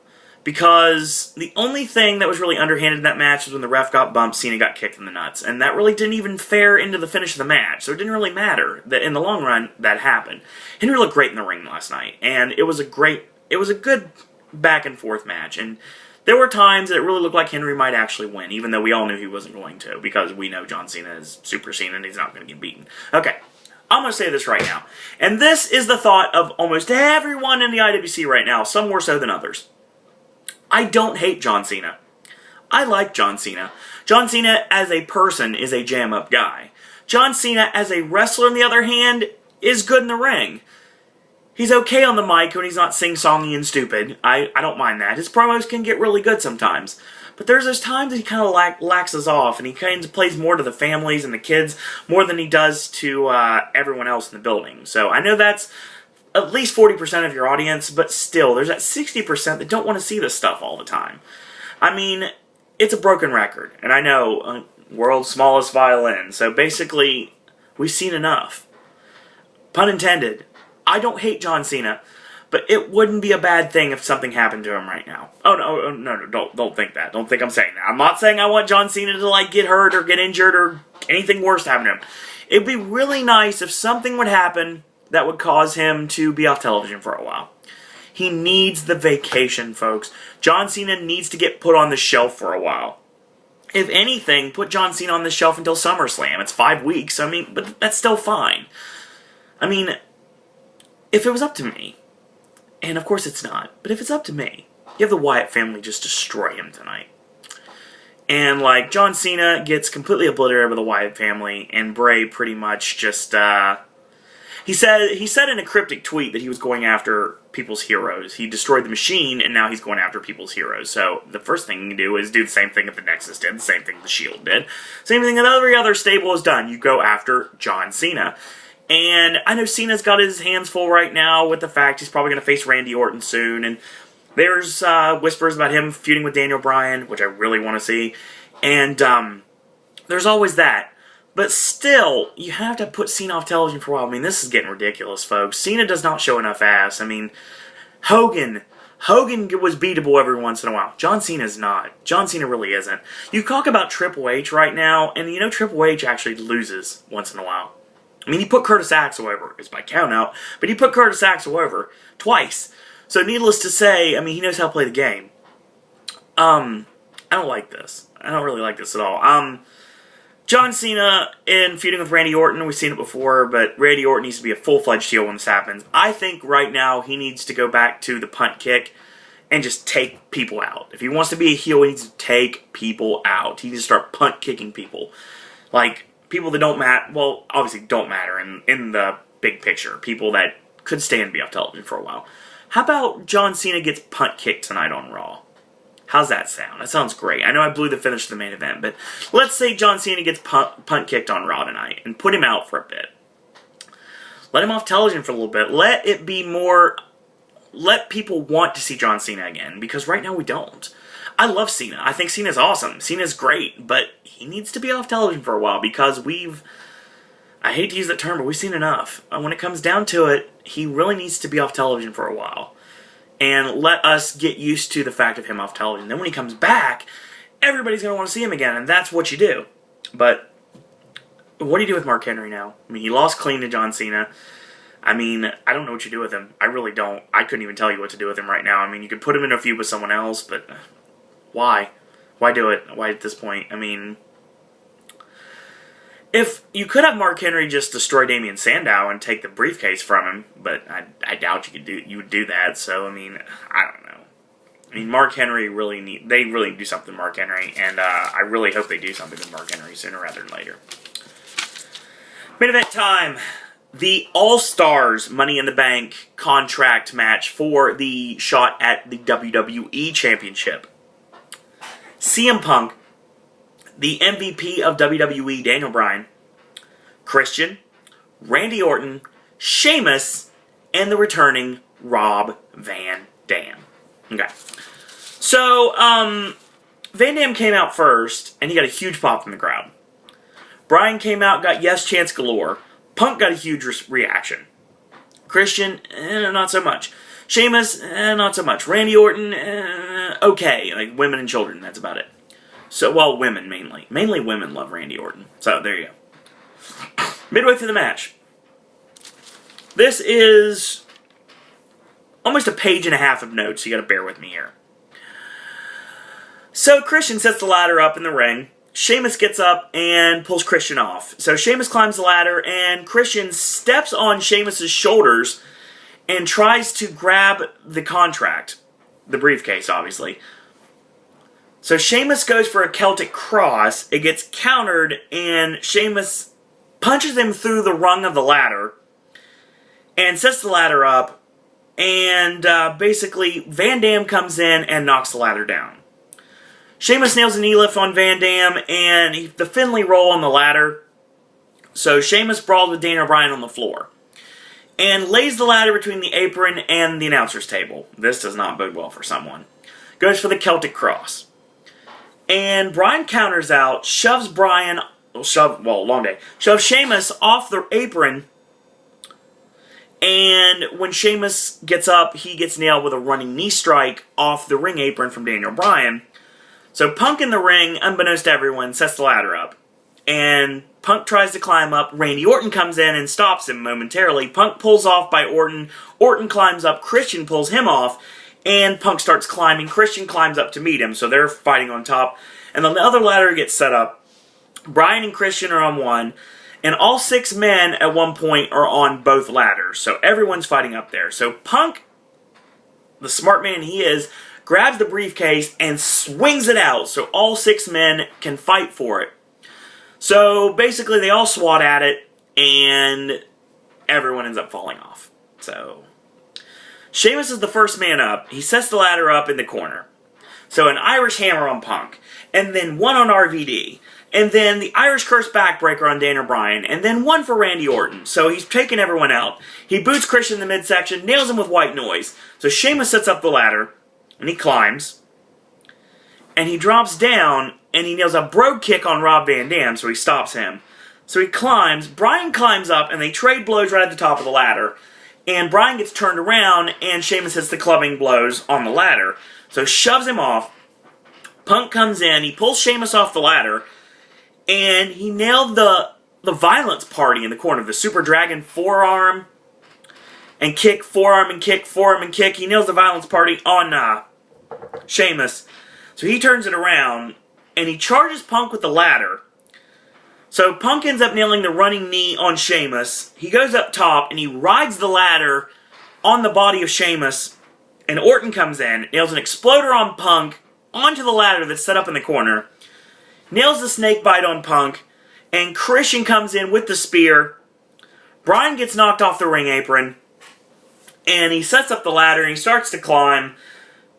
Because the only thing that was really underhanded in that match was when the ref got bumped, Cena got kicked in the nuts. And that really didn't even fare into the finish of the match. So it didn't really matter that in the long run that happened. Henry looked great in the ring last night. And it was a good back and forth match. And there were times that it really looked like Henry might actually win, even though we all knew he wasn't going to, because we know John Cena is Super Cena and he's not going to get beaten. Okay, I'm going to say this right now. And this is the thought of almost everyone in the IWC right now, some more so than others. I don't hate John Cena. I like John Cena. John Cena as a person is a jam-up guy. John Cena as a wrestler, on the other hand, is good in the ring. He's okay on the mic when he's not sing-songy and stupid. I don't mind that. His promos can get really good sometimes. But there's those times that he kind of laxes off, and he kind of plays more to the families and the kids more than he does to everyone else in the building. So I know that's at least 40% of your audience, but still, there's that 60% that don't want to see this stuff all the time. I mean, it's a broken record, and I know, world's smallest violin, so basically, we've seen enough. Pun intended. I don't hate John Cena, but it wouldn't be a bad thing if something happened to him right now. Oh, no, don't think that. Don't think I'm saying that. I'm not saying I want John Cena to, like, get hurt or get injured or anything worse to happen to him. It'd be really nice if something would happen that would cause him to be off television for a while. He needs the vacation, folks. John Cena needs to get put on the shelf for a while. If anything, put John Cena on the shelf until SummerSlam. It's 5 weeks, I mean, but that's still fine. I mean, if it was up to me, and of course it's not, but if it's up to me, you have the Wyatt family just destroy him tonight. And, like, John Cena gets completely obliterated by the Wyatt family, and Bray pretty much just, He said in a cryptic tweet that he was going after people's heroes. He destroyed the Machine, and now he's going after people's heroes. So the first thing you can do is do the same thing that the Nexus did, the same thing the Shield did, same thing that every other stable has done. You go after John Cena. And I know Cena's got his hands full right now with the fact he's probably going to face Randy Orton soon. And there's whispers about him feuding with Daniel Bryan, which I really want to see. And there's always that. But still, you have to put Cena off television for a while. I mean, this is getting ridiculous, folks. Cena does not show enough ass. I mean, Hogan was beatable every once in a while. John Cena's not. John Cena really isn't. You talk about Triple H right now, and you know Triple H actually loses once in a while. I mean, he put Curtis Axel over. It's by count out, but he put Curtis Axel over twice. So needless to say, I mean, he knows how to play the game. I don't like this. I don't really like this at all. John Cena in feuding with Randy Orton, we've seen it before, but Randy Orton needs to be a full-fledged heel when this happens. I think right now he needs to go back to the punt kick and just take people out. If he wants to be a heel, he needs to take people out. He needs to start punt kicking people. Like, people that don't matter, well, obviously don't matter in the big picture. People that could stand to be off television for a while. How about John Cena gets punt kicked tonight on Raw? How's that sound? That sounds great. I know I blew the finish to the main event, but let's say John Cena gets punt kicked on Raw tonight and put him out for a bit. Let him off television for a little bit. Let it be more... Let people want to see John Cena again, because right now we don't. I love Cena. I think Cena's awesome. Cena's great, but he needs to be off television for a while because we've... I hate to use that term, but we've seen enough. When it comes down to it, he really needs to be off television for a while. And let us get used to the fact of him off television. Then when he comes back, everybody's going to want to see him again, and that's what you do. But what do you do with Mark Henry now? I mean, he lost clean to John Cena. I mean, I don't know what you do with him. I really don't. I couldn't even tell you what to do with him right now. I mean, you could put him in a feud with someone else, but why? Why do it? Why at this point? I mean, if you could have Mark Henry just destroy Damian Sandow and take the briefcase from him, but I doubt you would do that. So I mean, I don't know. I mean, Mark Henry they really do something to Mark Henry, and I really hope they do something to Mark Henry sooner rather than later. Main event time. The All-Stars Money in the Bank contract match for the shot at the WWE Championship. CM Punk, the MVP of WWE, Daniel Bryan, Christian, Randy Orton, Sheamus, and the returning Rob Van Dam. Okay. So, Van Dam came out first, and he got a huge pop from the crowd. Bryan came out, got yes chance galore. Punk got a huge reaction. Christian, not so much. Sheamus, not so much. Randy Orton, okay. Like, women and children, that's about it. So, well, women mainly. Mainly women love Randy Orton. So, there you go. Midway through the match. This is almost a page and a half of notes, so you gotta bear with me here. So, Christian sets the ladder up in the ring. Sheamus gets up and pulls Christian off. So Sheamus climbs the ladder, and Christian steps on Sheamus' shoulders and tries to grab the contract. The briefcase, obviously. So Sheamus goes for a Celtic Cross. It gets countered, and Sheamus punches him through the rung of the ladder and sets the ladder up And basically, Van Dam comes in and knocks the ladder down. Sheamus nails a knee lift on Van Dam and the Finley roll on the ladder. So Sheamus brawled with Daniel Bryan on the floor and lays the ladder between the apron and the announcer's table. This does not bode well for someone. Goes for the Celtic Cross. And Bryan counters out, shoves Sheamus off the apron. And when Sheamus gets up, he gets nailed with a running knee strike off the ring apron from Daniel Bryan. So Punk in the ring, unbeknownst to everyone, sets the ladder up. And Punk tries to climb up. Randy Orton comes in and stops him momentarily. Punk pulls off by Orton. Orton climbs up. Christian pulls him off. And Punk starts climbing. Christian climbs up to meet him. So they're fighting on top. And then the other ladder gets set up. Bryan and Christian are on one. And all 6 men at one point are on both ladders. So everyone's fighting up there. So Punk, the smart man he is, grabs the briefcase and swings it out so all 6 men can fight for it. So basically they all swat at it and everyone ends up falling off. So Sheamus is the first man up. He sets the ladder up in the corner. So an Irish hammer on Punk. And then one on RVD. And then the Irish Curse backbreaker on Daniel Bryan. And then one for Randy Orton. So he's taking everyone out. He boots Christian in the midsection, nails him with white noise. So Sheamus sets up the ladder. And he climbs. And he drops down. And he nails a brogue kick on Rob Van Dam. So he stops him. So he climbs. Bryan climbs up. And they trade blows right at the top of the ladder. And Bryan gets turned around. And Sheamus hits the clubbing blows on the ladder. So shoves him off. Punk comes in. He pulls Sheamus off the ladder. And he nailed the Violence Party in the corner. The Super Dragon forearm and kick, forearm and kick, forearm and kick. He nails the Violence Party on Sheamus. So he turns it around and he charges Punk with the ladder. So Punk ends up nailing the running knee on Sheamus. He goes up top and he rides the ladder on the body of Sheamus. And Orton comes in, nails an exploder on Punk onto the ladder that's set up in the corner. Nails the snake bite on Punk, and Christian comes in with the spear. Bryan gets knocked off the ring apron, and he sets up the ladder, and he starts to climb.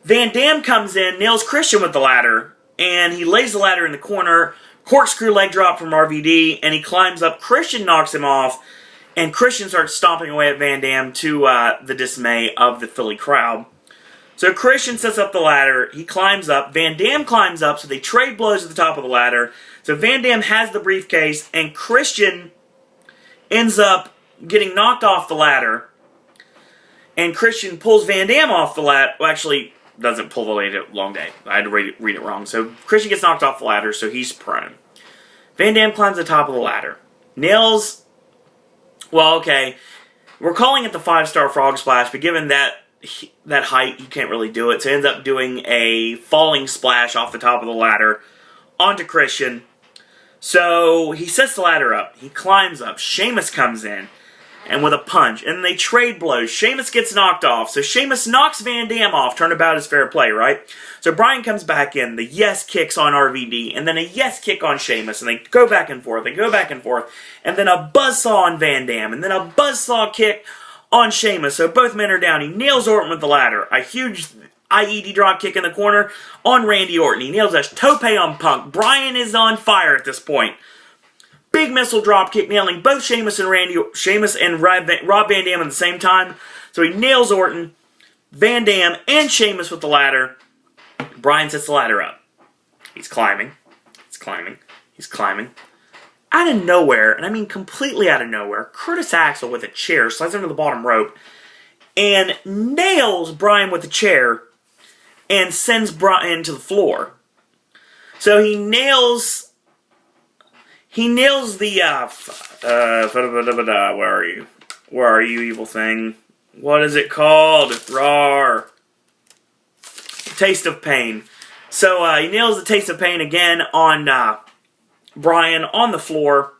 Van Dam comes in, nails Christian with the ladder, and he lays the ladder in the corner. Corkscrew leg drop from RVD, and he climbs up. Christian knocks him off, and Christian starts stomping away at Van Dam to the dismay of the Philly crowd. So Christian sets up the ladder, he climbs up, Van Dam climbs up, so they trade blows at the top of the ladder. So Van Dam has the briefcase, and Christian ends up getting knocked off the ladder. And Christian pulls Van Dam off the ladder. Well, actually, doesn't pull the ladder. Long day. I had to read it wrong. So Christian gets knocked off the ladder, so he's prone. Van Dam climbs the top of the ladder. Nails... Well, okay. We're calling it the 5-star frog splash, but given that height, you can't really do it. So he ends up doing a falling splash off the top of the ladder onto Christian. So he sets the ladder up. He climbs up. Sheamus comes in and with a punch. And they trade blows. Sheamus gets knocked off. So Sheamus knocks Van Dam off. Turnabout is fair play, right? So Bryan comes back in. The yes kicks on RVD. And then a yes kick on Sheamus. And they go back and forth. They go back and forth. And then a buzzsaw on Van Dam. And then a buzzsaw kick on Sheamus. So both men are down. He nails Orton with the ladder. A huge IED drop kick in the corner on Randy Orton. He nails a tope on Punk. Bryan is on fire at this point. Big missile drop kick nailing both Sheamus and Rob Van Dam at the same time. So he nails Orton, Van Dam, and Sheamus with the ladder. Bryan sets the ladder up. He's climbing. He's climbing. He's climbing. Out of nowhere, and I mean completely out of nowhere, Curtis Axel with a chair slides under the bottom rope and nails Bryan with a chair and sends Bryan to the floor. So he nails the, where are you? Where are you, evil thing? What is it called? Roar. Taste of Pain. So he nails the Taste of Pain again on Bryan on the floor,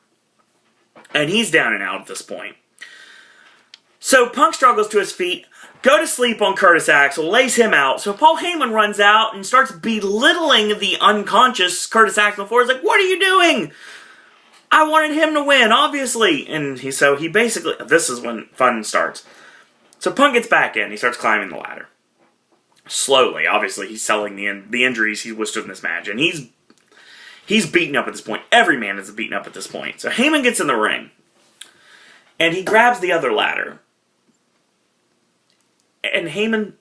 and he's down and out at this point. So Punk struggles to his feet, go to sleep on Curtis Axel, lays him out. So Paul Heyman runs out and starts belittling the unconscious Curtis Axel on the floor. He's like, "What are you doing? I wanted him to win, obviously." And he basically, this is when fun starts. So Punk gets back in. He starts climbing the ladder. Slowly. Obviously, he's selling the injuries he withstood in this match. And he's beaten up at this point. Every man is beaten up at this point. So Heyman gets in the ring. And he grabs the other ladder. And Heyman,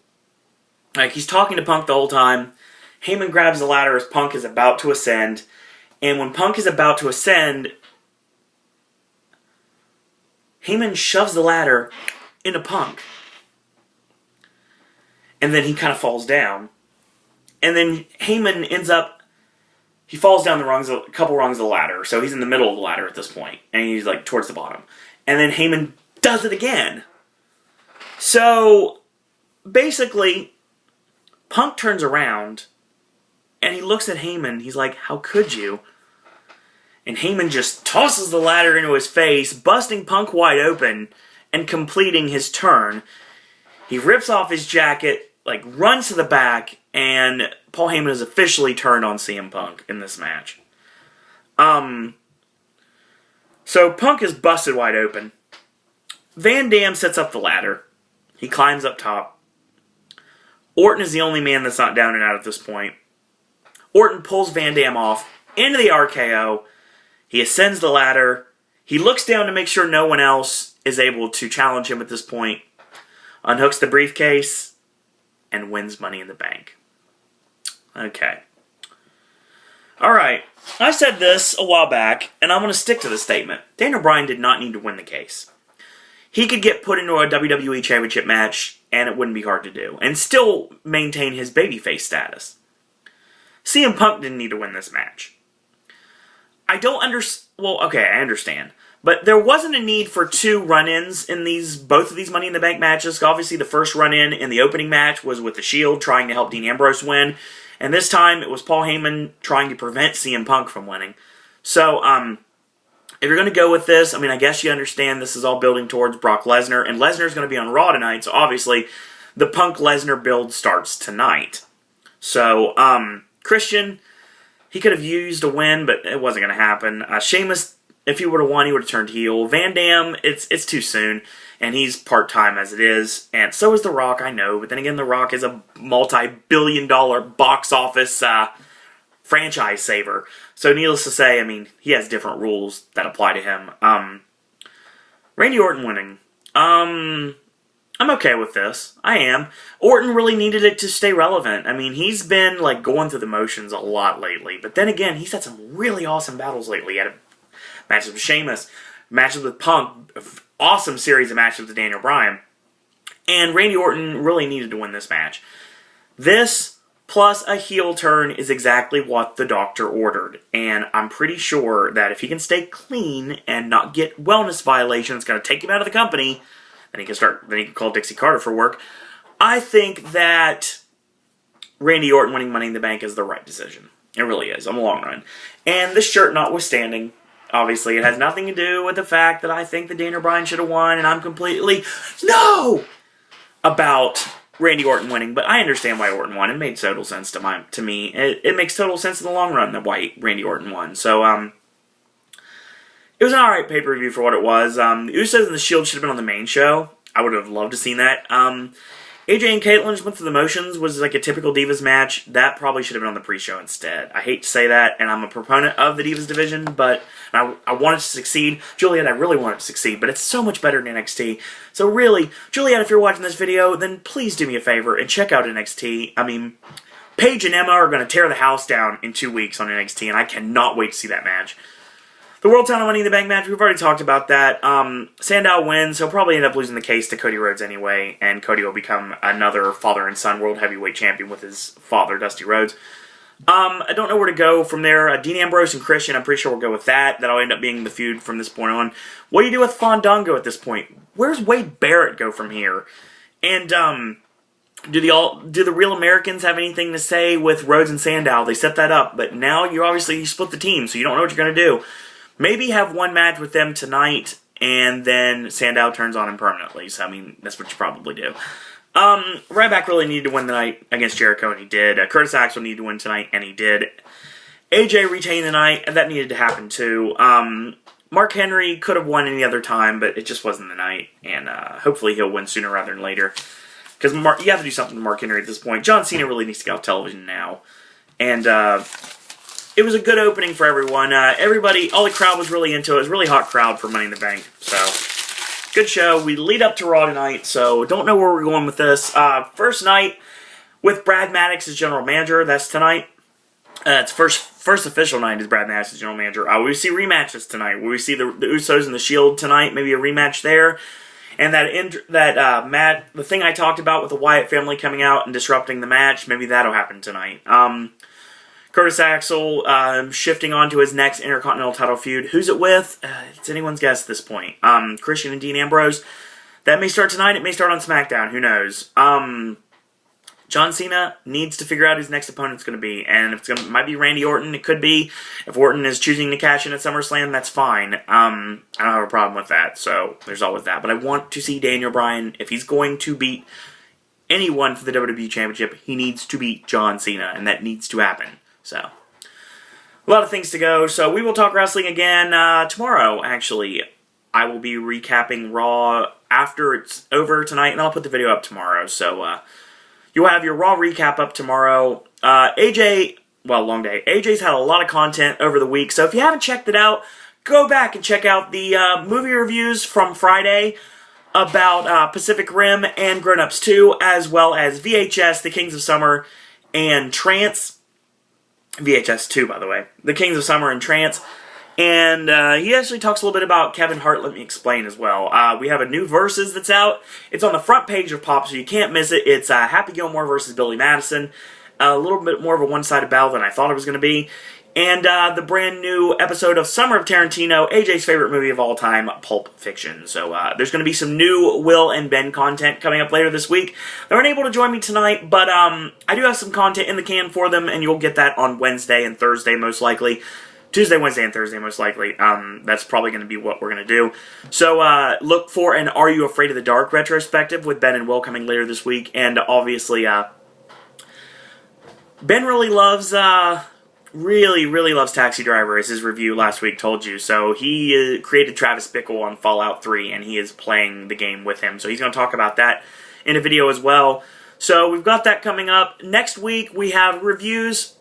like, he's talking to Punk the whole time. Heyman grabs the ladder as Punk is about to ascend. And when Punk is about to ascend, Heyman shoves the ladder into Punk. And then he kind of falls down. And then Heyman ends up, he falls down a couple rungs of the ladder. So he's in the middle of the ladder at this point. And he's like towards the bottom. And then Heyman does it again. So basically, Punk turns around and he looks at Heyman. He's like, how could you? And Heyman just tosses the ladder into his face, busting Punk wide open and completing his turn. He rips off his jacket, like runs to the back, and Paul Heyman is officially turned on CM Punk in this match. So Punk is busted wide open. Van Dam sets up the ladder. He climbs up top. Orton is the only man that's not down and out at this point. Orton pulls Van Dam off into the RKO. He ascends the ladder. He looks down to make sure no one else is able to challenge him at this point. Unhooks the briefcase and wins Money in the Bank. Okay. Alright. I said this a while back, and I'm going to stick to the statement. Daniel Bryan did not need to win the case. He could get put into a WWE Championship match, and it wouldn't be hard to do, and still maintain his babyface status. CM Punk didn't need to win this match. I don't understand. Well, okay, I understand. But there wasn't a need for two run-ins in both of these Money in the Bank matches. Obviously, the first run-in in the opening match was with The Shield trying to help Dean Ambrose win. And this time, it was Paul Heyman trying to prevent CM Punk from winning. So, if you're going to go with this, I mean, I guess you understand this is all building towards Brock Lesnar. And Lesnar's going to be on Raw tonight, so obviously, the Punk-Lesnar build starts tonight. So, Christian, he could have used a win, but it wasn't going to happen. Sheamus, if he would have won, he would have turned heel. Van Dam, it's too soon, and he's part-time as it is. And so is The Rock, I know, but then again, The Rock is a multi-billion-dollar box office franchise saver. So needless to say, I mean, he has different rules that apply to him. Randy Orton winning. I'm okay with this. I am. Orton really needed it to stay relevant. I mean, he's been, like, going through the motions a lot lately. But then again, he's had some really awesome battles lately. He had matches with Sheamus, matches with Punk, awesome series of matches with Daniel Bryan. And Randy Orton really needed to win this match. This, plus a heel turn, is exactly what the doctor ordered. And I'm pretty sure that if he can stay clean and not get wellness violations, it's going to take him out of the company. Then he can call Dixie Carter for work. I think that Randy Orton winning Money in the Bank is the right decision. It really is, on the long run. And this shirt notwithstanding, obviously it has nothing to do with the fact that I think that Daniel Bryan should have won, and I'm completely no about Randy Orton winning. But I understand why Orton won. It made total sense to me. It makes total sense in the long run that why Randy Orton won. So, it was an alright pay-per-view for what it was. The Usos and The Shield should have been on the main show. I would have loved to have seen that. AJ and Caitlyn just went through the motions. Was like a typical Divas match. That probably should have been on the pre-show instead. I hate to say that, and I'm a proponent of the Divas division, but I want it to succeed. Juliet, I really want it to succeed, but it's so much better than NXT. So really, Juliet, if you're watching this video, then please do me a favor and check out NXT. I mean, Paige and Emma are going to tear the house down in 2 weeks on NXT, and I cannot wait to see that match. The World Title Money in the Bank match, we've already talked about that. Sandow wins. He'll probably end up losing the case to Cody Rhodes anyway, and Cody will become another father and son World Heavyweight Champion with his father, Dusty Rhodes. I don't know where to go from there. Dean Ambrose and Christian, I'm pretty sure we'll go with that. That'll end up being the feud from this point on. What do you do with Fandango at this point? Where's Wade Barrett go from here? And, do the Real Americans have anything to say with Rhodes and Sandow? They set that up, but now you split the team, so you don't know what you're going to do. Maybe have one match with them tonight, and then Sandow turns on him permanently. So, I mean, that's what you probably do. Ryback really needed to win the night against Jericho, and he did. Curtis Axel needed to win tonight, and he did. AJ retained the night, and that needed to happen too. Mark Henry could have won any other time, but it just wasn't the night. And hopefully he'll win sooner rather than later. Because you have to do something to Mark Henry at this point. John Cena really needs to get off television now. And it was a good opening for everyone. Everybody, all the crowd was really into it. It was a really hot crowd for Money in the Bank. So, good show. We lead up to Raw tonight, so don't know where we're going with this. First night with Brad Maddox as general manager. That's tonight. It's first official night as Brad Maddox as general manager. We see rematches tonight. We see the Usos and the Shield tonight. Maybe a rematch there. And the thing I talked about with the Wyatt family coming out and disrupting the match, maybe that'll happen tonight. Curtis Axel shifting on to his next Intercontinental title feud. Who's it with? It's anyone's guess at this point. Christian and Dean Ambrose. That may start tonight. It may start on SmackDown. Who knows? John Cena needs to figure out who his next opponent's going to be. And if it might be Randy Orton, it could be. If Orton is choosing to cash in at SummerSlam, that's fine. I don't have a problem with that. So there's always that. But I want to see Daniel Bryan. If he's going to beat anyone for the WWE Championship, he needs to beat John Cena. And that needs to happen. So, a lot of things to go. So, we will talk wrestling again tomorrow, actually. I will be recapping Raw after it's over tonight, and I'll put the video up tomorrow. So, you'll have your Raw recap up tomorrow. AJ, well, long day. AJ's had a lot of content over the week, so if you haven't checked it out, go back and check out the movie reviews from Friday about Pacific Rim and Grown Ups 2, as well as VHS, The Kings of Summer, and Trance. VHS 2, by the way. The Kings of Summer and Trance. And he actually talks a little bit about Kevin Hart. Let me explain as well. We have a new Versus that's out. It's on the front page of Pop, so you can't miss it. It's Happy Gilmore versus Billy Madison. A little bit more of a one-sided battle than I thought it was going to be. And the brand new episode of Summer of Tarantino, AJ's favorite movie of all time, Pulp Fiction. So there's going to be some new Will and Ben content coming up later this week. They weren't able to join me tonight, but I do have some content in the can for them, and you'll get that on Wednesday and Thursday most likely. Tuesday, Wednesday, and Thursday most likely. That's probably going to be what we're going to do. So look for an Are You Afraid of the Dark retrospective with Ben and Will coming later this week. And obviously, Ben really loves... Really loves Taxi Driver, as his review last week told you. So he created Travis Bickle on Fallout 3, and he is playing the game with him. So he's going to talk about that in a video as well. So we've got that coming up. Next week, we have reviews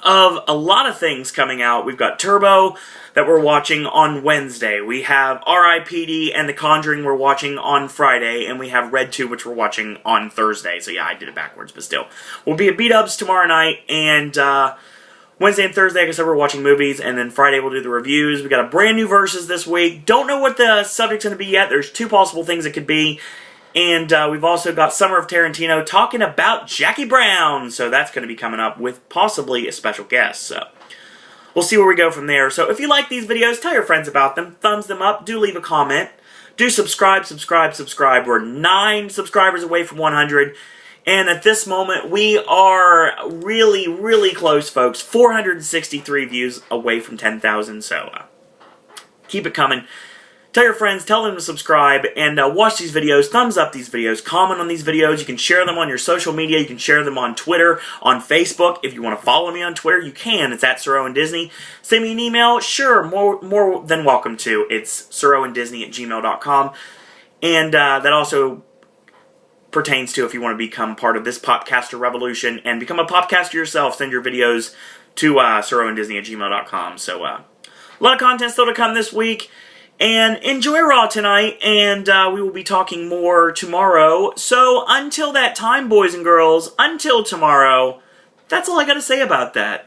of a lot of things coming out. We've got Turbo that we're watching on Wednesday. We have R.I.P.D. and The Conjuring we're watching on Friday. And we have Red 2, which we're watching on Thursday. So yeah, I did it backwards, but still. We'll be at B-Dubs tomorrow night, and... Wednesday and Thursday, like I said, we're watching movies, and then Friday we'll do the reviews. We got a brand new Versus this week. Don't know what the subject's going to be yet. There's two possible things it could be. And we've also got Summer of Tarantino talking about Jackie Brown. So that's going to be coming up with possibly a special guest. So we'll see where we go from there. So if you like these videos, tell your friends about them. Thumbs them up. Do leave a comment. Do subscribe. We're 9 subscribers away from 100. And at this moment, we are really close, folks. 463 views away from 10,000, so keep it coming. Tell your friends, tell them to subscribe, and watch these videos, thumbs up these videos, comment on these videos. You can share them on your social media. You can share them on Twitter, on Facebook. If you want to follow me on Twitter, you can. It's at Sir Owen Disney. Send me an email. Sure, more than welcome to. It's sirowen@gmail.com. And that also... pertains to if you want to become part of this Popcaster revolution and become a Popcaster yourself, send your videos to sirowen@gmail.com. So, a lot of content still to come this week. And enjoy Raw tonight, and we will be talking more tomorrow. So, until that time, boys and girls, until tomorrow, that's all I got to say about that.